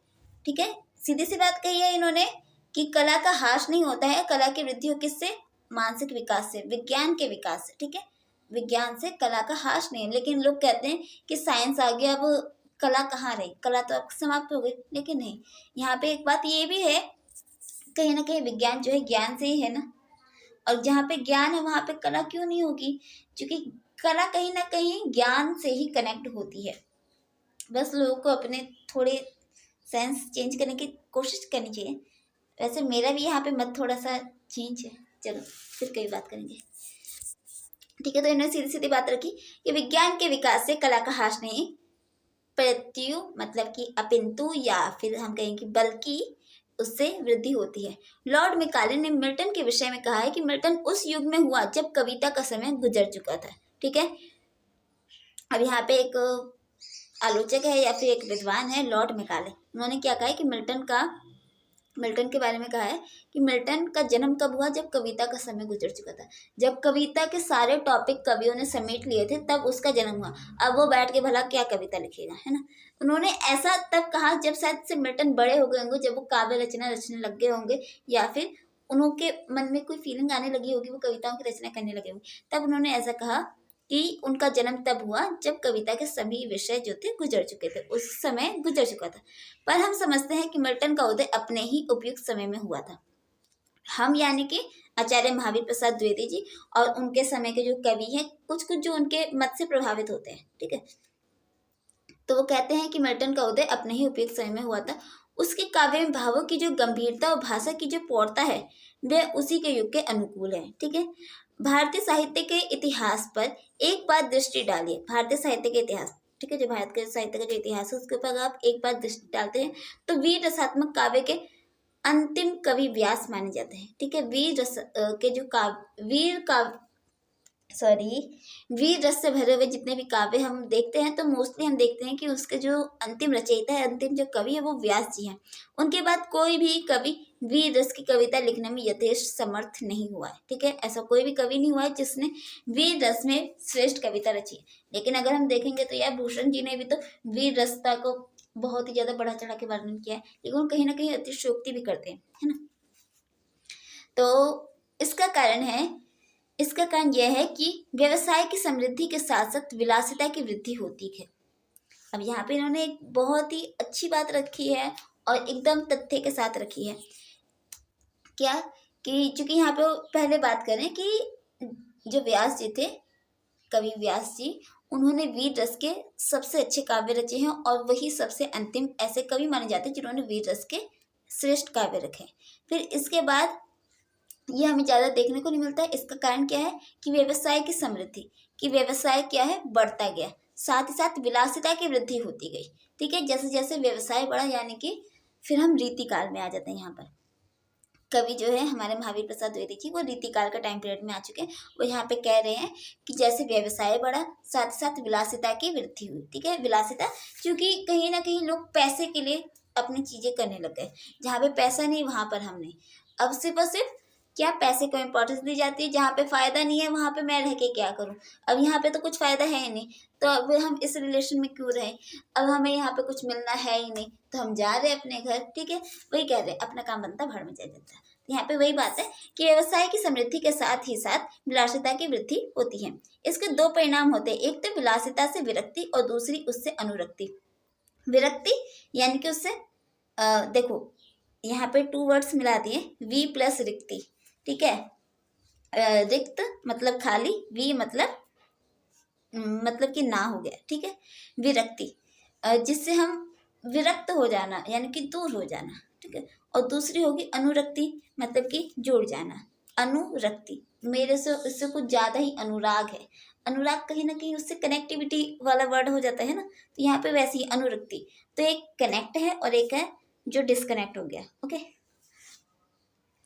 ठीक है। सीधी सी बात कही है इन्होंने कि कला का ह्रास नहीं होता है, कला की वृद्धि हो किससे? मानसिक विकास से, विज्ञान के विकास से, ठीक है। विज्ञान से कला का ह्रास नहीं है। लेकिन लोग कहते हैं कि साइंस आ गया, अब कला कहाँ रही, कला तो अब समाप्त हो गई। लेकिन नहीं, यहाँ पे एक बात ये भी है, कहीं ना कहीं विज्ञान जो है ज्ञान से ही है ना, और जहाँ पे ज्ञान है वहाँ पे कला क्यों नहीं होगी? क्योंकि कला कहीं ना कहीं ज्ञान से ही कनेक्ट होती है। बस लोगों को अपने थोड़े सेंस चेंज करने की कोशिश करनी चाहिए। वैसे मेरा भी यहाँ पे मत थोड़ा सा चेंज है, चलो फिर कई बात करेंगे, ठीक है। तो इन्होंने सीधी सीधी बात रखी कि विज्ञान के विकास से कला का ह्रास नहीं प्रत्यु मतलब कि अपिंतु या फिर हम कहेंगे बल्कि उससे वृद्धि होती है। लॉर्ड मैकाले ने मिल्टन के विषय में कहा है कि मिल्टन उस युग में हुआ जब कविता का समय गुजर चुका था। ठीक है, अब यहाँ पे एक आलोचक है या फिर एक विद्वान है लॉर्ड मैकाले, उन्होंने क्या कहा है कि मिल्टन के बारे में कहा है कि मिल्टन का जन्म कब हुआ, जब कविता का समय गुजर चुका था। जब कविता के सारे टॉपिक कवियों ने समेट लिए थे तब उसका जन्म हुआ। अब वो बैठ के भला क्या कविता लिखेगा, है ना। उन्होंने ऐसा तब कहा जब शायद से मिल्टन बड़े हो गए होंगे, जब वो काव्य रचना रचने लग गए होंगे या फिर उनके मन में कोई फीलिंग आने लगी होगी, वो कविताओं की रचना करने लगे होंगे, तब उन्होंने ऐसा कहा कि उनका जन्म तब हुआ जब कविता के सभी विषय जो थे गुजर चुके थे, उस समय गुजर चुका था। पर हम समझते हैं कि मिल्टन का उदय अपने ही उपयुक्त समय में हुआ था। हम यानी कि आचार्य महावीर प्रसाद द्विवेदी जी और उनके समय के जो कवि हैं, कुछ कुछ जो उनके मत से प्रभावित होते हैं, ठीक है, तो वो कहते हैं कि मिल्टन का उदय अपने ही उपयुक्त समय में हुआ था। उसके काव्य में भावों की जो गंभीरता और भाषा की जो पौरता है वह उसी के युग के अनुकूल है। ठीक है, भारतीय साहित्य के इतिहास पर एक बार दृष्टि डालिए। भारतीय साहित्य के इतिहास, ठीक है, जो भारत के साहित्य का जो इतिहास है उसके ऊपर आप एक बार दृष्टि डालते हैं तो वीर रसात्मक काव्य के अंतिम कवि व्यास माने जाते हैं। ठीक है, वीर रस के जो वीर रस से भरे हुए जितने भी काव्य हम देखते हैं तो मोस्टली हम देखते हैं कि उसके जो अंतिम रचयिता है, अंतिम जो कवि है वो व्यास जी हैं। उनके बाद कोई भी कवि वीर रस की कविता लिखने में यथेष्ट समर्थ नहीं हुआ है। ठीक है, ऐसा कोई भी कवि नहीं हुआ है जिसने वीर रस में श्रेष्ठ कविता रची है। लेकिन अगर हम देखेंगे तो यार भूषण जी ने भी तो वीर रसता को बहुत ही ज्यादा बढ़ा चढ़ा के वर्णन किया है, लेकिन वो कहीं ना कहीं अतिशयोक्ति भी करते हैं, है ना। तो इसका कारण यह है कि व्यवसाय की समृद्धि के साथ साथ विलासिता की वृद्धि होती है। अब यहाँ पे इन्होंने एक बहुत ही अच्छी बात रखी है और एकदम तथ्य के साथ रखी है, क्या कि चूंकि यहाँ पे पहले बात करें कि जो व्यास जी थे, कवि व्यास जी, उन्होंने वीर रस के सबसे अच्छे काव्य रचे हैं और वही सबसे अंतिम ऐसे कवि माने जाते हैं जिन्होंने वीर रस के श्रेष्ठ काव्य रखे। फिर इसके बाद ये हमें ज़्यादा देखने को नहीं मिलता है। इसका कारण क्या है कि व्यवसाय की समृद्धि, कि व्यवसाय क्या है, बढ़ता गया, साथ ही साथ विलासिता की वृद्धि होती गई। ठीक है, जैसे जैसे व्यवसाय बढ़ा यानी कि फिर हम रीतिकाल में आ जाते हैं। यहाँ पर कवि जो है हमारे महावीर प्रसाद द्विवेदी जी, वो रीतिकाल का टाइम पीरियड में आ चुके हैं। वो यहाँ पे कह रहे हैं कि जैसे व्यवसाय बढ़ा साथ ही साथ विलासिता की वृद्धि हुई। ठीक है, विलासिता क्योंकि कहीं ना कहीं लोग पैसे के लिए अपनी चीजें करने लग गए। जहाँ पे पैसा नहीं वहां पर हम नहीं, अब सिर्फ और सिर्फ क्या पैसे को इम्पोर्टेंस दी जाती है। जहाँ पे फायदा नहीं है वहां पे मैं रह के क्या करूँ, अब यहाँ पे तो कुछ फायदा है ही नहीं, तो अब हम इस रिलेशन में क्यों रहें, अब हमें यहाँ पे कुछ मिलना है ही नहीं तो हम जा रहे हैं अपने घर। ठीक है, वही कह रहे हैं, अपना काम बनता भाड़ में चल जाता है। यहाँ पे वही बात है कि व्यवसाय की समृद्धि के साथ ही साथ विलासिता की वृद्धि होती है। इसके दो परिणाम होते हैं, एक तो विलासिता से विरक्ति और दूसरी उससे अनुरक्ति। विरक्ति यानी कि उससे देखो यहाँ पे टू वर्ड्स मिला दिए, वी प्लस रिक्ति। ठीक है, रिक्त मतलब खाली, वी मतलब कि ना हो गया। ठीक है, विरक्ति जिससे हम विरक्त हो जाना यानी कि दूर हो जाना। ठीक है, और दूसरी होगी अनुरक्ति मतलब कि जुड़ जाना। अनुरक्ति मेरे से उससे कुछ ज़्यादा ही अनुराग है, अनुराग कहीं ना कहीं उससे कनेक्टिविटी वाला वर्ड हो जाता है ना, तो यहाँ पे वैसी ही अनुरक्ति, तो एक कनेक्ट है और एक है जो डिस्कनेक्ट हो गया। ओके,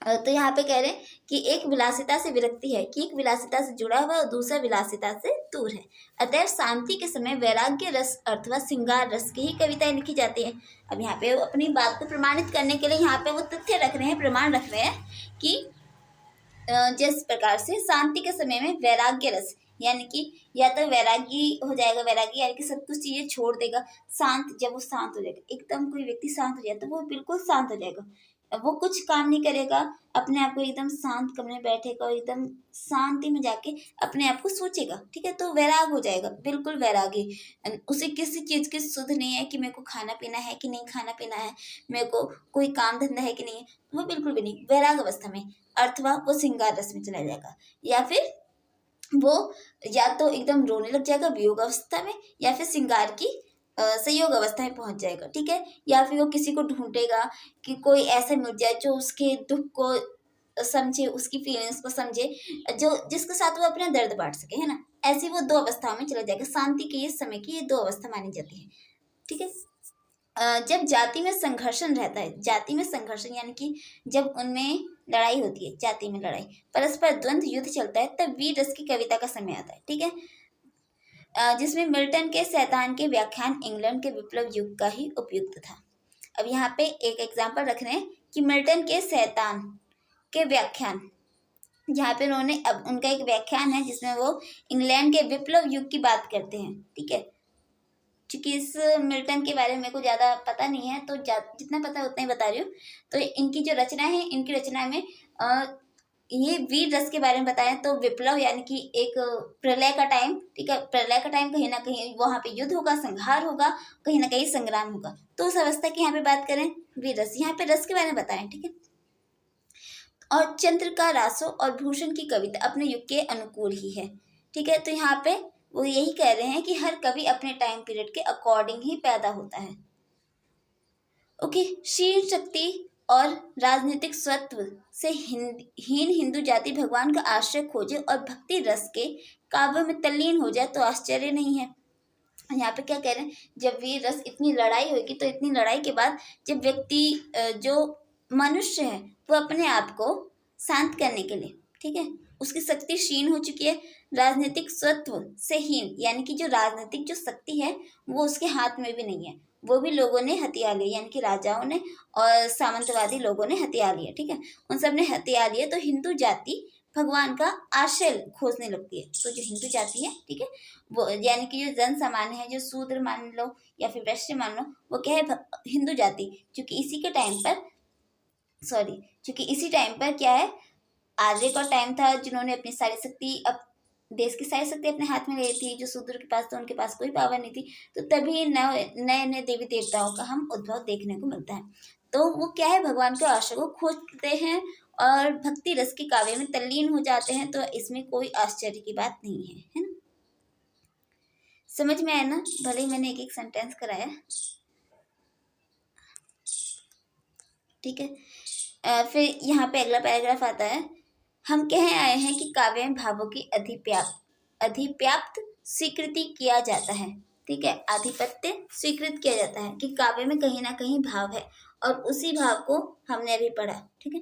तो यहाँ पे कह रहे हैं कि एक विलासिता से विरक्ति है, कि एक विलासिता से जुड़ा हुआ और दूसरा विलासिता से दूर है। अतएव शांति के समय वैराग्य रस अथवा श्रृंगार रस की ही कविताएं लिखी जाती है। अब यहाँ पे अपनी बात को प्रमाणित करने के लिए यहाँ पे वो तथ्य रख रहे हैं, प्रमाण रख रहे हैं कि जिस प्रकार से शांति के समय में वैराग्य रस यानी कि या तो वैरागी हो जाएगा, वैरागी यानी कि सब कुछ चीजें छोड़ देगा। शांत, जब वो शांत हो जाएगा, एकदम कोई व्यक्ति शांत हो जाए तो वो बिल्कुल शांत हो जाएगा, वो कुछ काम नहीं करेगा, अपने आप को एकदम शांत कमरे में बैठेगा और एकदम शांति में जाके अपने आप को सोचेगा। ठीक है, तो वैराग हो जाएगा, बिल्कुल वैरागी। उसे किसी चीज की सुध नहीं है कि मेरे को खाना पीना है कि नहीं खाना पीना है, मेरे को कोई काम धंधा है कि नहीं है, वो बिल्कुल भी नहीं, वैराग अवस्था में। अथवा वो श्रृंगार रस में चला जाएगा, या फिर वो या तो एकदम रोने लग जाएगा वियोग अवस्था में, या फिर श्रृंगार की संयोग अवस्था में पहुंच जाएगा। ठीक है, या फिर वो किसी को ढूंढेगा कि कोई ऐसा मिल जाए जो उसके दुख को समझे, उसकी फीलिंग्स को समझे, जो जिसके साथ वो अपना दर्द बांट सके, है ना। ऐसी वो दो अवस्थाओं में चला जाएगा। शांति के इस समय की ये दो अवस्था मानी जाती है। ठीक है। जब जाति में संघर्षण रहता है, जाति में संघर्षण यानी कि जब उनमें लड़ाई होती है, जाति में लड़ाई, परस्पर द्वंद्व युद्ध चलता है, तब वीर रस की कविता का समय आता है। ठीक है। जिसमें मिल्टन के शैतान के व्याख्यान इंग्लैंड के विप्लव युग का ही उपयुक्त था। अब यहाँ पे एक एग्जाम्पल रख रहे हैं कि मिल्टन के शैतान के व्याख्यान, जहाँ पे उन्होंने, अब उनका एक व्याख्यान है जिसमें वो इंग्लैंड के विप्लव युग की बात करते हैं। ठीक है। चूँकि इस मिल्टन के बारे में मेरे को ज़्यादा पता नहीं है, तो जितना पता है उतना ही बता रही हूँ। तो इनकी जो रचना है, इनकी रचना में ये वीर रस के बारे में बताया। तो विप्लव यानी कि एक प्रलय का टाइम, ठीक है, प्रलय का टाइम, कहीं ना कहीं वहाँ पे युद्ध होगा, संहार होगा, कहीं ना कहीं संग्राम होगा। तो उस अवस्था की यहाँ पे बात करें, वीर रस, यहाँ पे रस के बारे में बताएं। ठीक है। और चंद्र का रासो और भूषण की कविता अपने युग के अनुकूल ही है। ठीक है। तो यहाँ पे वो यही कह रहे हैं कि हर कवि अपने टाइम पीरियड के अकॉर्डिंग ही पैदा होता है। ओके। शील शक्ति और राजनीतिक स्वत्व से हीन हिंदू जाति भगवान का आश्रय खोजे और भक्ति रस के काव्य में तल्लीन हो जाए तो आश्चर्य नहीं है। यहाँ पे क्या कह रहे हैं, जब वीर रस, इतनी लड़ाई होगी, तो इतनी लड़ाई के बाद जब व्यक्ति, जो मनुष्य है, वो अपने आप को शांत करने के लिए, ठीक है, उसकी शक्ति क्षीण हो चुकी है, राजनीतिक स्वत्व से हीन, यानी कि जो राजनीतिक जो शक्ति है वो उसके हाथ में भी नहीं है, वो भी लोगों ने हथिया लिया, यानी कि राजाओं ने और सामंतवादी लोगों ने हथिया लिया। ठीक है। उन सब ने हथिया लिए, तो हिंदू जाति भगवान का आश्रय खोजने लगती है। तो जो हिंदू जाति है, ठीक है, वो यानी कि जो जन सामान्य है, जो शूद्र मान लो या फिर वैश्य मान लो, वो क्या है, हिंदू जाति, क्योंकि इसी के टाइम पर, क्योंकि इसी टाइम पर क्या है, आर्य का टाइम था, जिन्होंने अपनी सारी शक्ति, देश की सारी शक्ति अपने हाथ में ले थी। जो शूद्र के पास था, उनके पास कोई पावर नहीं थी। तो तभी नए नए देवी देवताओं का हम उद्भव देखने को मिलता है। तो वो क्या है, भगवान के आश्रय को खोजते हैं और भक्ति रस के काव्य में तल्लीन हो जाते हैं। तो इसमें कोई आश्चर्य की बात नहीं है ना। समझ में आया ना, भले ही मैंने एक एक सेंटेंस कराया। ठीक है। फिर यहाँ पे अगला पैराग्राफ आता है, हम कह आए हैं कि काव्य में भावों की अधिव्याप्त स्वीकृति किया जाता है। ठीक है। आधिपत्य स्वीकृत किया जाता है कि काव्य में कहीं ना कहीं भाव है, और उसी भाव को हमने अभी पढ़ा। ठीक है।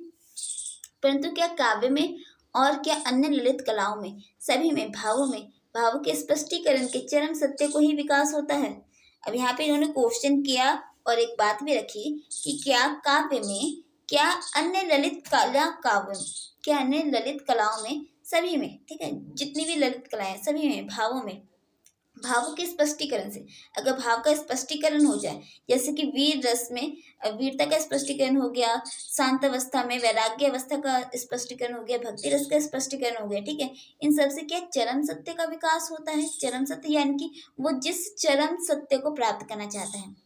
परंतु क्या काव्य में और क्या अन्य ललित कलाओं में, सभी में भावों में, भावों के स्पष्टीकरण के चरम सत्य को ही विकास होता है। अब यहाँ पे इन्होंने क्वेश्चन किया और एक बात भी रखी कि क्या काव्य में, क्या अन्य ललित कलाओं में, सभी में, ठीक है, जितनी भी ललित कलाएं, सभी में, भावों में, भावों के स्पष्टीकरण से, अगर भाव का स्पष्टीकरण हो जाए, जैसे कि वीर रस में वीरता का स्पष्टीकरण हो गया, शांत अवस्था में वैराग्य अवस्था का स्पष्टीकरण हो गया, भक्ति रस का स्पष्टीकरण हो गया। ठीक है। इन सब से क्या चरम सत्य का विकास होता है। चरम सत्य यानी कि वो जिस चरम सत्य को प्राप्त करना चाहता है,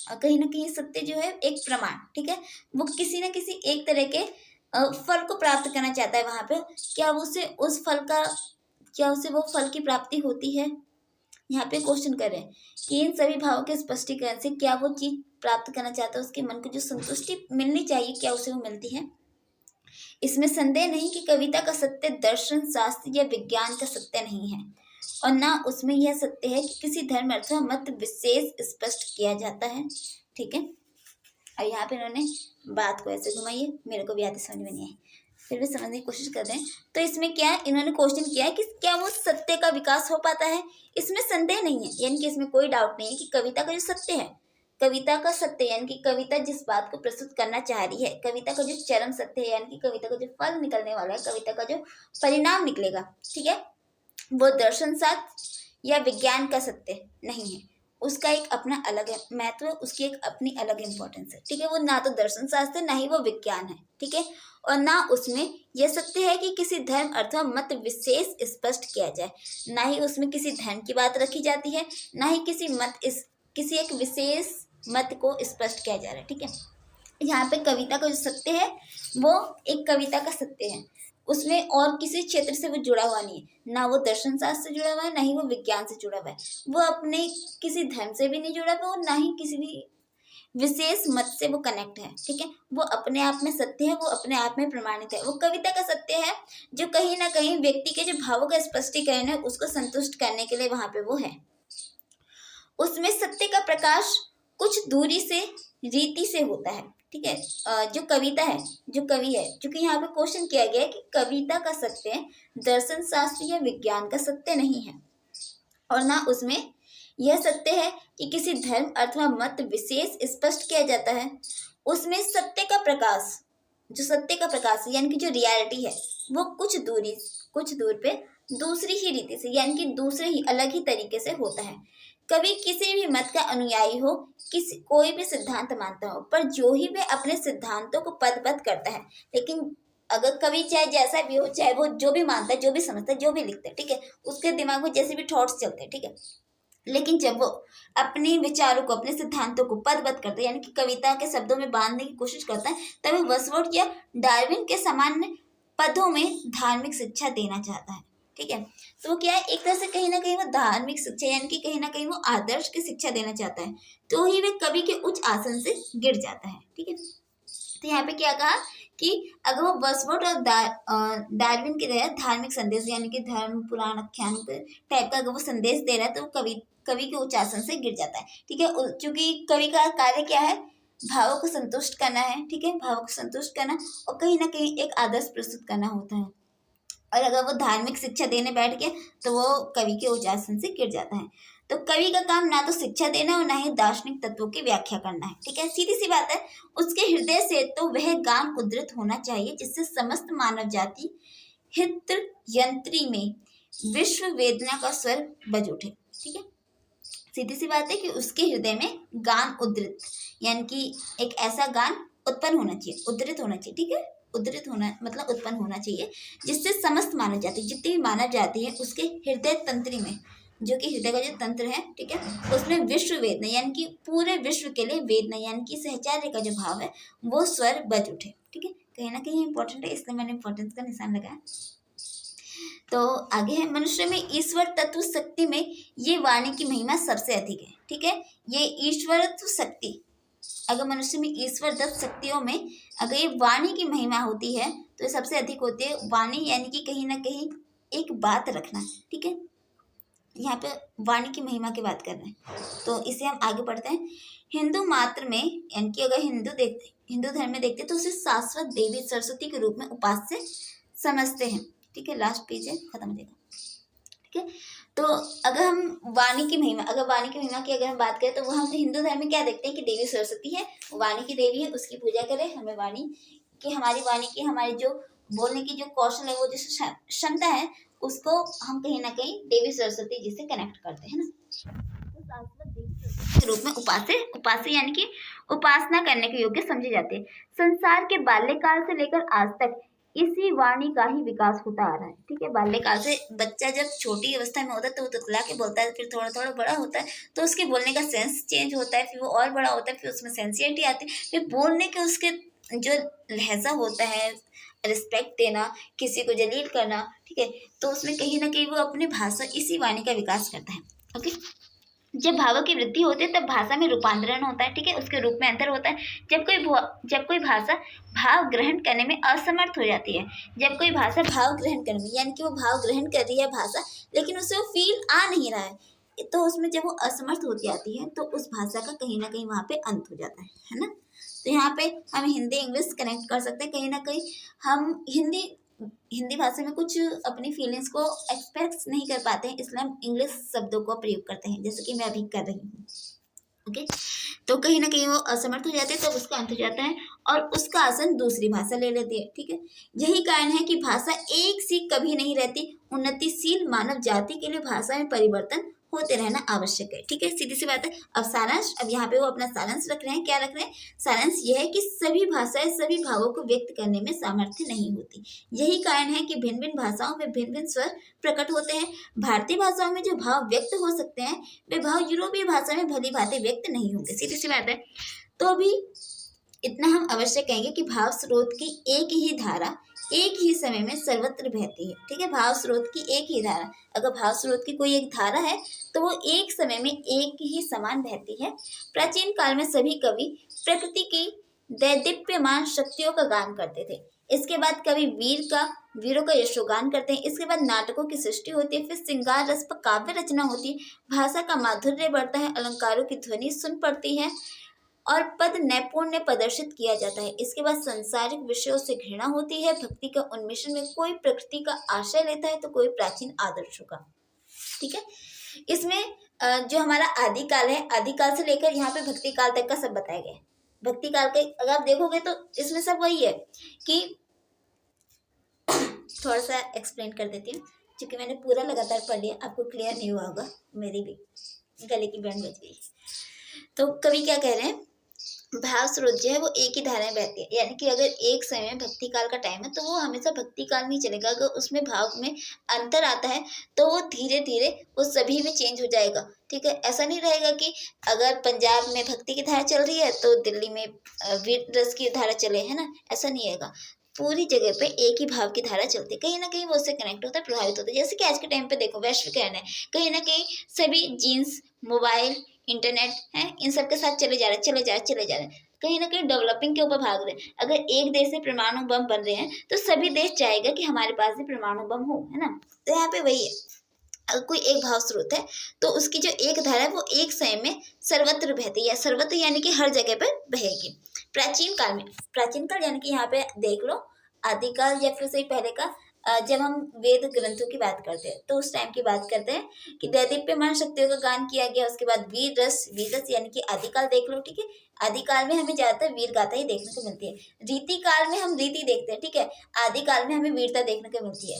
और कहीं ना कहीं सत्य जो है एक प्रमाण, ठीक है, वो किसी न किसी एक तरह के फल को प्राप्त करना चाहता है। वहां पे क्या उसे वो फल की प्राप्ति होती है। यहाँ पे क्वेश्चन करें कि इन सभी भावों के स्पष्टीकरण से क्या वो चीज प्राप्त करना चाहता है, उसके मन को जो संतुष्टि मिलनी चाहिए, क्या उसे वो मिलती है। इसमें संदेह नहीं कि कविता का सत्य दर्शन, शास्त्र या विज्ञान का सत्य नहीं है, और ना उसमें यह सत्य है कि किसी धर्म अथवा मत विशेष स्पष्ट किया जाता है। ठीक है। और यहाँ पे इन्होंने बात को ऐसे घुमाई है, मेरे को भी आती समझ में नहीं आई, फिर भी समझने की कोशिश कर रहे हैं। तो इसमें क्या इन्होंने क्वेश्चन किया है कि क्या वो सत्य का विकास हो पाता है। इसमें संदेह नहीं है, यानी कि इसमें कोई डाउट नहीं है कि कविता का जो सत्य है, कविता का सत्य यानी कि कविता जिस बात को प्रस्तुत करना चाह रही है, कविता का जो चरम सत्य है, यानी कि कविता का जो फल निकलने वाला है, कविता का जो परिणाम निकलेगा, ठीक है, वो दर्शन शास्त्र या विज्ञान का सत्य नहीं है। उसका एक अपना अलग महत्व, उसकी एक अपनी अलग इम्पोर्टेंस है। ठीक है। वो ना तो दर्शन शास्त्र, ना ही वो विज्ञान है। ठीक है। और ना उसमें यह सत्य है कि किसी धर्म अथवा मत विशेष स्पष्ट किया जाए, ना ही उसमें किसी धर्म की बात रखी जाती है, ना ही किसी एक विशेष मत को स्पष्ट किया जा रहा है। ठीक है। यहाँ पे कविता का जो सत्य है वो एक कविता का सत्य है, उसमें और किसी क्षेत्र से वो जुड़ा हुआ नहीं है, ना वो दर्शन शास्त्र से जुड़ा हुआ है, ना ही वो विज्ञान से जुड़ा हुआ है, वो अपने किसी धर्म से भी नहीं जुड़ा हुआ और ना ही किसी भी विशेष मत से वो कनेक्ट है। ठीक है। वो अपने आप में सत्य है, वो अपने आप में प्रमाणित है, वो कविता का सत्य है जो कहीं ना कहीं व्यक्ति के जो भावों का स्पष्टीकरण है उसको संतुष्ट करने के लिए वहां पे वो है। उसमें सत्य का प्रकाश कुछ दूरी से रीति से होता है। ठीक है, जो कविता है, जो कवि है, क्योंकि यहाँ पे क्वेश्चन किया गया है कि कविता का सत्य दर्शन शास्त्र या विज्ञान का सत्य नहीं है, और ना उसमें यह सत्य है कि किसी धर्म अथवा मत विशेष स्पष्ट किया जाता है। उसमें सत्य का प्रकाश, जो सत्य का प्रकाश है यानी कि जो रियलिटी है, वो कुछ दूर पे दूसरी ही रीति से यानी कि दूसरे ही अलग ही तरीके से होता है। कभी किसी भी मत का अनुयायी हो, किसी कोई भी सिद्धांत मानता हो, पर जो ही वे अपने सिद्धांतों को पदबद्ध करता है, लेकिन अगर कवि चाहे जैसा भी हो, चाहे वो जो भी मानता है, जो भी समझता है, जो भी लिखता है, ठीक है, उसके दिमाग में जैसे भी थॉट्स चलते हैं, ठीक है, लेकिन जब वो अपने विचारों को, अपने सिद्धांतों को पदबद्ध करता है यानी कि कविता के शब्दों में बांधने की कोशिश करता है, तभी वर्ड्सवर्थ या डार्विन के सामान्य पदों में धार्मिक शिक्षा देना चाहता है। ठीक है, तो वो क्या है, एक तरह से कहीं ना कहीं वो धार्मिक शिक्षा यानी कि कहीं ना कहीं वो आदर्श की शिक्षा देना चाहता है, तो ही वे कवि के उच्च आसन से गिर जाता है। ठीक है, तो यहाँ पे क्या कहा कि अगर वो वर्ड्सवर्थ और डार्विन की तरह धार्मिक संदेश यानी कि धर्म पुराण आख्यान टाइप का अगर वो संदेश दे रहा है, तो कवि के उच्च आसन से गिर जाता है। ठीक है, क्योंकि कवि का कार्य क्या है, भावों को संतुष्ट करना है। ठीक है, भावों को संतुष्ट करना और कहीं ना कहीं एक आदर्श प्रस्तुत करना होता है, और अगर वो धार्मिक शिक्षा देने बैठ गया तो वो कवि के उच्च आसन से गिर जाता है। तो कवि का काम ना तो शिक्षा देना और ना ही दार्शनिक तत्वों की व्याख्या करना है। ठीक है, सीधी सी बात है, उसके हृदय से तो वह गान उद्धृत होना चाहिए जिससे समस्त मानव जाति हित यंत्री में विश्व वेदना का स्वर बज उठे। ठीक है, सीधी सी बात है कि उसके हृदय में गान उद्धृत यानी कि एक ऐसा गान उत्पन्न होना चाहिए, उद्धृत होना चाहिए। ठीक है, उद्धृत होना मतलब उत्पन्न होना चाहिए जिससे समस्त मानव जाति, जितनी भी मानव जाति है, उसके हृदय तंत्री में, जो कि हृदय का जो तंत्र है, ठीक है, उसमें विश्व वेदना यानी कि पूरे विश्व के लिए वेदना यानी कि सहचार्य का जो भाव है वो स्वर बज उठे। ठीक है, कहीं ना कहीं इंपॉर्टेंट है, इसलिए मैंने इंपॉर्टेंस का निशान लगाया। तो आगे है, मनुष्य में ईश्वर तत्व शक्ति में ये वाणी की महिमा सबसे अधिक है। ठीक है, ये ईश्वरत्व शक्ति, अगर मनुष्य में ईश्वर दत्त शक्तियों में अगर ये वाणी की महिमा होती है तो ये सबसे अधिक होती है। वाणी यानी कि कहीं ना कहीं एक बात रखना। ठीक है, यहाँ पे वाणी की महिमा की बात कर रहे हैं, तो इसे हम आगे बढ़ते हैं। हिंदू मात्र में यानी कि अगर हिंदू धर्म में देखते तो उसे शाश्वत देवी सरस्वती के रूप में उपास्य समझते हैं। ठीक है, लास्ट पेज है, खत्म हो जाएगा। ठीक है, तो अगर हम वाणी की महिमा की अगर हम बात करें तो वो हम हिंदू धर्म में क्या देखते हैं कि देवी सरस्वती है, वाणी की देवी है, उसकी पूजा करें। हमें हमारी वाणी की, हमारी जो बोलने की जो कौशल है, वो जो क्षमता है, उसको हम कहीं ना कहीं देवी सरस्वती जी से कनेक्ट करते हैं ना। तो शाश्वत देवी सरस्वती के रूप में उपास्य यानी कि उपासना करने के योग्य समझे जाते हैं। संसार के बाल्यकाल से लेकर आज तक इसी वाणी का ही विकास होता आ रहा है। ठीक है, बाल्यकाल से बच्चा जब छोटी अवस्था में होता है तो वो तुतला के बोलता है, फिर थोड़ा थोड़ा बड़ा होता है तो उसके बोलने का सेंस चेंज होता है, फिर वो और बड़ा होता है, फिर उसमें सेंसियरिटी आती है, फिर बोलने के उसके जो लहजा होता है, रिस्पेक्ट देना, किसी को जलील करना, ठीक है, तो उसमें कहीं ना कहीं वो अपनी भाषा, इसी वाणी का विकास करता है। ओके, जब भावों की वृद्धि होती है तब भाषा में रूपांतरण होता है। ठीक है, उसके रूप में अंतर होता है। जब कोई भाषा भाव ग्रहण करने में असमर्थ हो जाती है, जब कोई भाषा भाव ग्रहण करने में यानी कि वो भाव ग्रहण कर रही है भाषा, लेकिन उसे वो फील आ नहीं रहा है, तो उसमें जब वो असमर्थ होती जाती है तो उस भाषा का कहीं ना कहीं वहाँ पे अंत हो जाता है ना। तो यहाँ पे हम हिंदी इंग्लिश कनेक्ट कर सकते हैं, कहीं ना कहीं हम हिंदी भाषा में कुछ अपनी फीलिंग्स को एक्सप्रेस नहीं कर पाते हैं, इसलिए हम इंग्लिश शब्दों का प्रयोग करते हैं, जैसे कि मैं अभी कर रही हूँ। ओके, तो कहीं ना कहीं वो असमर्थ हो जाते हैं, तो उसका अंत हो जाता है और उसका आसन दूसरी भाषा ले लेती है। ठीक है, यही कारण है कि भाषा एक सी कभी नहीं रहती। उन्नतिशील मानव जाति के लिए भाषा में परिवर्तन होते रहना आवश्यक है। ठीक है, सीधी सी बात है। अब सारांश, अब यहाँ पे वो अपना सारांश रख रहे हैं, क्या रख रहे हैं, सारांश यह है कि सभी भाषाएं सभी भावों को व्यक्त करने में सामर्थ्य नहीं होती। यही कारण है कि भिन्न भिन्न भाषाओं में भिन्न भिन्न स्वर प्रकट होते हैं। भारतीय भाषाओं में जो भाव व्यक्त हो सकते हैं वे भाव यूरोपीय भाषा में भली भांति व्यक्त नहीं होंगे। सीधी सी बात है। तो अभी इतना हम अवश्य कहेंगे कि भाव स्रोत की एक ही धारा एक ही समय में सर्वत्र बहती है। ठीक है, भाव स्रोत की एक ही धारा, अगर भाव स्रोत की कोई एक धारा है तो वो एक समय में एक ही समान बहती है। प्राचीन काल में सभी कवि प्रकृति की दैदीप्यमान शक्तियों का गान करते थे। इसके बाद कवि वीर का वीरों का यशोगान करते हैं। इसके बाद नाटकों की सृष्टि होती है, फिर श्रृंगार रस पर काव्य रचना होती है, भाषा का माधुर्य बढ़ता है, अलंकारों की ध्वनि सुन पड़ती है और पद नैपुण्य प्रदर्शित किया जाता है। इसके बाद सांसारिक विषयों से घृणा होती है, भक्ति का उन्मेषण में कोई प्रकृति का आश्रय लेता है तो कोई प्राचीन आदर्शों का। ठीक है, इसमें जो हमारा आदिकाल है, आदिकाल से लेकर यहाँ पे भक्ति काल तक का सब बताया गया है। भक्ति काल के अगर आप देखोगे तो इसमें सब वही है कि थोड़ा सा एक्सप्लेन कर देती हूँ, क्योंकि मैंने पूरा लगातार पढ़ लिया, आपको क्लियर नहीं हुआ होगा, मेरी भी गले की बैंड बज गई। तो कवि क्या कह रहे हैं, भाव स्रोत जो है वो एक ही धारा में बहती है, यानी कि अगर एक समय भक्ति काल का टाइम है तो वो हमेशा भक्ति काल नहीं चलेगा। अगर उसमें भाव में अंतर आता है तो वो धीरे धीरे वो सभी में चेंज हो जाएगा। ठीक है, ऐसा नहीं रहेगा कि अगर पंजाब में भक्ति की धारा चल रही है तो दिल्ली में वीर रस की धारा चले, है ना, ऐसा नहीं आएगा। पूरी जगह पे एक ही भाव की धारा चलती है, कहीं ना कहीं वो उससे कनेक्ट होता है, प्रभावित होता है। जैसे कि आज के टाइम पे देखो वैश्वीकरण है, कहीं ना कहीं सभी जीन्स, मोबाइल, इंटरनेट है, इन सब के साथ चले जा रहे हैं, कहीं ना कहीं डेवलपिंग के ऊपर भाग रहे हैं। अगर एक देश में परमाणु बम बन रहे हैं तो सभी देश चाहेगा कि हमारे पास भी परमाणु बम हो, है ना। तो यहाँ पे वही है, अगर कोई एक भाव स्रोत है तो उसकी जो एक धारा है वो एक समय में सर्वत्र बहती है, सर्वत्र यानी कि हर जगह पर बहेगी। प्राचीन काल में, प्राचीन काल यानी कि यहाँ पे देख लो आदिकाल या फिर सही पहले का, जब हम वेद ग्रंथों की बात करते हैं तो उस टाइम की बात करते हैं कि दैदीप्यमान शक्तियों का गान किया गया। उसके बाद वीर रस यानी कि आदिकाल देख लो। ठीक है, आदिकाल में हमें ज्यादातर वीर गाथा ही देखने को मिलती है, रीति काल में हम रीति देखते हैं। ठीक है, आदिकाल में हमें वीरता देखने को मिलती है।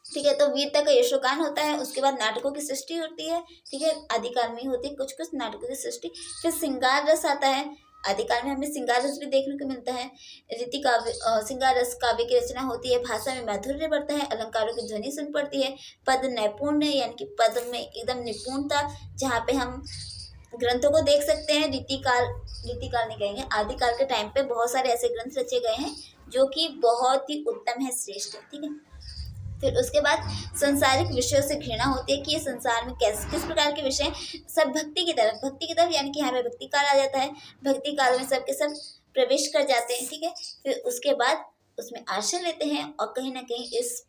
ठीक है, तो वीरता का यशोगान होता है। उसके बाद नाटकों की सृष्टि होती है। ठीक है, आदिकाल में ही होती है कुछ कुछ नाटकों की सृष्टि। फिर श्रृंगार रस आता है, आदिकाल में हमें श्रृंगार रस भी देखने को मिलता है। रीति काव्य, श्रृंगार रस काव्य की रचना होती है, भाषा में माधुर्य बढ़ता है, अलंकारों की ध्वनि सुन पड़ती है, पद नैपुण्य यानी कि पद में एकदम निपुणता, जहाँ पे हम ग्रंथों को देख सकते हैं। रीतिकाल नहीं कहेंगे, आदिकाल के टाइम पे बहुत सारे ऐसे ग्रंथ रचे गए हैं जो कि बहुत ही उत्तम है, श्रेष्ठ है। ठीक है, फिर उसके बाद संसारिक विषयों से घृणा होती है कि ये संसार में किस प्रकार के विषय, सब भक्ति की तरफ यानी कि यहाँ पे भक्ति काल आ जाता है। भक्ति काल में सब के सब प्रवेश कर जाते हैं। ठीक है, फिर उसके बाद उसमें आश्रय लेते हैं और कहीं ना कहीं इस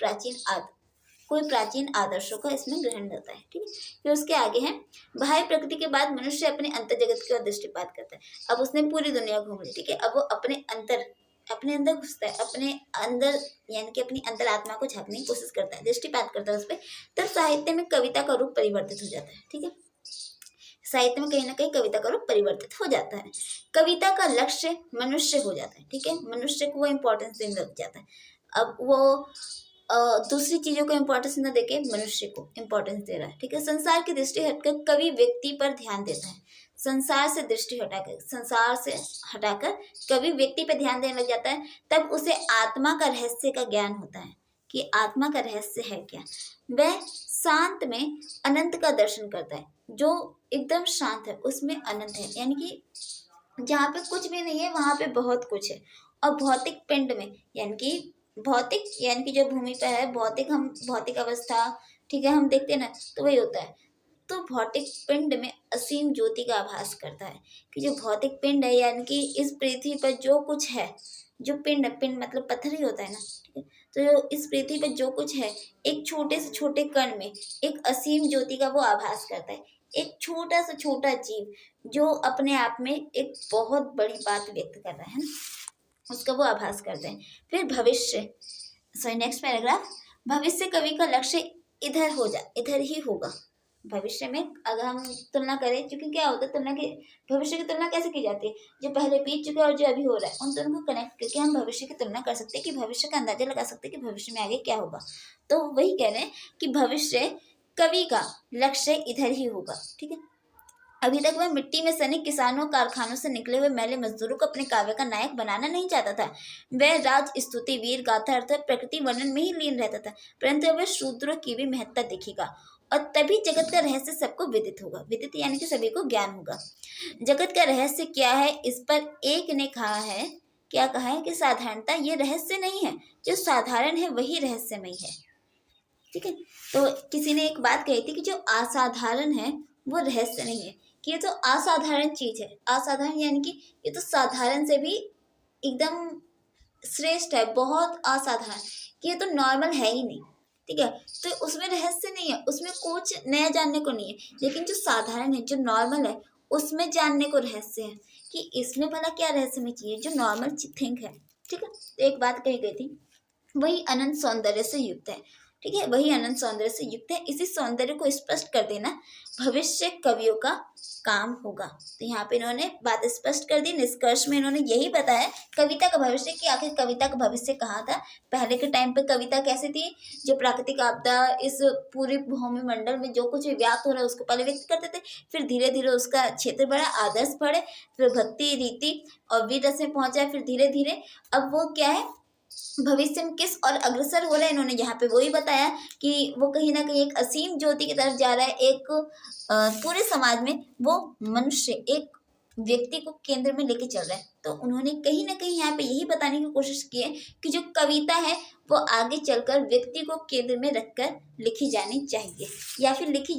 कोई प्राचीन आदर्शों का इसमें ग्रहण होता है। ठीक है, फिर उसके आगे है बाह्य प्रकृति के बाद मनुष्य अपने अंतर जगत की ओर दृष्टिपात करता है। अब उसने पूरी दुनिया घूम ली। ठीक है, अब वो अपने अंदर घुसता है, अपने अंदर यानी कि अपनी अंतर आत्मा को झांकने की कोशिश करता है, दृष्टिपात करता है उस पर। तब साहित्य में कविता का रूप परिवर्तित हो जाता है। ठीक है, साहित्य में कहीं ना कहीं कविता का रूप परिवर्तित हो जाता है। कविता का लक्ष्य मनुष्य हो जाता है। ठीक है, मनुष्य को वो इम्पोर्टेंस देने लग जाता है। अब वो दूसरी चीजों को इम्पोर्टेंस न देके मनुष्य को इम्पोर्टेंस दे रहा है। ठीक है, संसार की दृष्टि हटकर कवि व्यक्ति पर ध्यान देता है। संसार से हटाकर कवि व्यक्ति पर ध्यान देने लग जाता है। तब उसे आत्मा का रहस्य का ज्ञान होता है कि आत्मा का रहस्य है क्या। वह शांत में अनंत का दर्शन करता है, जो एकदम शांत है उसमें अनंत है, यानी कि जहाँ पे कुछ भी नहीं है वहां पे बहुत कुछ है। और भौतिक पिंड में यानी कि जो भूमि पर है, भौतिक अवस्था, ठीक है, हम देखते हैं ना, तो वही होता है। तो भौतिक पिंड में असीम ज्योति का आभास करता है कि जो भौतिक पिंड है यानी कि इस पृथ्वी पर जो कुछ है, जो पिंड मतलब पत्थर ही होता है ना। ठीक है, तो जो इस पृथ्वी पर जो कुछ है, एक छोटे से छोटे कण में एक असीम ज्योति का वो आभास करता है। एक छोटा से छोटा जीव जो अपने आप में एक बहुत बड़ी बात व्यक्त कर रहा है ना, उसका वो आभास करते हैं। फिर नेक्स्ट पैराग्राफ, भविष्य कवि का लक्ष्य इधर ही होगा। भविष्य में अगर हम तुलना करें, क्योंकि क्या होता है भविष्य की तुलना कैसे की जाती है, जो पहले बीत चुका है और जो अभी हो रहा है, उन दोनों को कनेक्ट करके हम भविष्य की तुलना कर सकते हैं कि भविष्य का अंदाजा लगा सकते हैं कि भविष्य में आगे क्या होगा। तो वही कह रहे हैं कि भविष्य कवि का लक्ष्य इधर ही होगा। ठीक है, अभी तक वह मिट्टी में सने किसानों, कारखानों से निकले हुए मैले मजदूरों को अपने काव्य का नायक बनाना नहीं चाहता था। वह राज स्तुति, वीर गाथा अर्थात प्रकृति वर्णन में ही लीन रहता था, परंतु वह शूद्रों की भी महत्ता दिखेगा और तभी जगत का रहस्य सबको विदित होगा। विदित यानी कि सभी को ज्ञान होगा। जगत का रहस्य क्या है, इस पर एक ने क्या कहा है कि साधारणता ये रहस्य नहीं है, जो साधारण है वही रहस्यमय है। ठीक है, तो किसी ने एक बात कही थी कि जो असाधारण है वो रहस्य नहीं है, कि ये तो असाधारण चीज है। असाधारण यानी कि ये तो साधारण से भी एकदम श्रेष्ठ है, बहुत असाधारण, कि ये तो नॉर्मल है ही नहीं। ठीक है, तो उसमें रहस्य नहीं है, उसमें कुछ नया जानने को नहीं है। लेकिन जो साधारण है, जो नॉर्मल है, उसमें जानने को रहस्य है कि इसमें भला क्या रहस्य में चाहिए, जो नॉर्मल थिंग है। ठीक है, तो एक बात कही गई थी, वही अनंत सौंदर्य से युक्त है। ठीक है, वही अनंत सौंदर्य से युक्त है, इसी सौंदर्य को स्पष्ट कर देना भविष्य कवियों का काम होगा। तो यहाँ पे इन्होंने बात स्पष्ट कर दी, निष्कर्ष में इन्होंने यही बताया कविता का भविष्य, कि आखिर कविता का भविष्य कहाँ था। पहले के टाइम पे कविता कैसी थी, जो प्राकृतिक आपदा, इस पूरी भूमि मंडल में जो कुछ भी व्याप्त हो रहा है उसको पहले व्यक्त करते थे, फिर धीरे धीरे उसका क्षेत्र बढ़ा, आदर्श बढ़े, फिर भक्ति रीति और वीर रस में पहुंचा, फिर धीरे धीरे अब वो क्या है, भविष्य में किस और अग्रसर हो रहा है। इन्होंने यहाँ पे वही बताया कि वो कहीं ना कहीं एक असीम ज्योति की तरफ जा रहा है। एक पूरे समाज में वो मनुष्य एक व्यक्ति को केंद्र में लेके चल रहा है। तो उन्होंने कहीं ना कहीं यहाँ पे यही बताने की कोशिश की है कि जो कविता है वो आगे चलकर व्यक्ति को केंद्र में रखकर लिखी जानी चाहिए, या फिर लिखी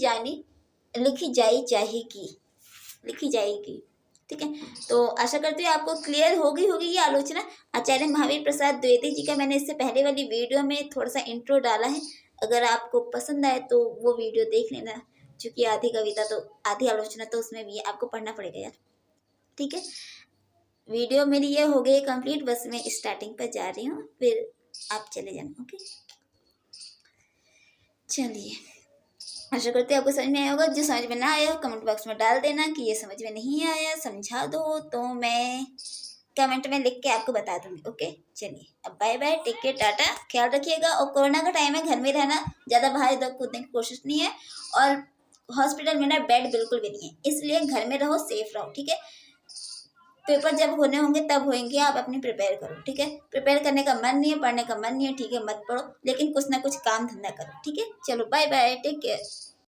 जाएगी। ठीक है, तो आशा करती हूँ आपको क्लियर होगी ये आलोचना आचार्य महावीर प्रसाद द्विवेदी जी का। मैंने इससे पहले वाली वीडियो में थोड़ा सा इंट्रो डाला है, अगर आपको पसंद आए तो वो वीडियो देख लेना, क्योंकि आधी आलोचना तो उसमें भी है, आपको पढ़ना पड़ेगा यार। ठीक है, वीडियो मेरी ये हो गई कंप्लीट, बस मैं स्टार्टिंग पर जा रही हूँ, फिर आप चले जाना। ओके, चलिए, आशा करते हैं आपको समझ में आया होगा। जो समझ में ना आया कमेंट बॉक्स में डाल देना कि ये समझ में नहीं आया, समझा दो तो मैं कमेंट में लिख के आपको बता दूंगी। ओके, चलिए अब बाय बाय, टेक केयर, टाटा, ख्याल रखिएगा। और कोरोना का टाइम है, घर में रहना, ज़्यादा बाहर इधर कूदने की कोशिश नहीं है, और हॉस्पिटल में ना बेड बिल्कुल भी नहीं है, इसलिए घर में रहो, सेफ रहो। ठीक है, पेपर जब होने होंगे तब होंगे, आप अपनी प्रिपेयर करो। ठीक है, प्रिपेयर करने का मन नहीं है, पढ़ने का मन नहीं है, ठीक है, मत पढ़ो, लेकिन कुछ ना कुछ काम धंधा करो। ठीक है, चलो बाय बाय, टेक केयर।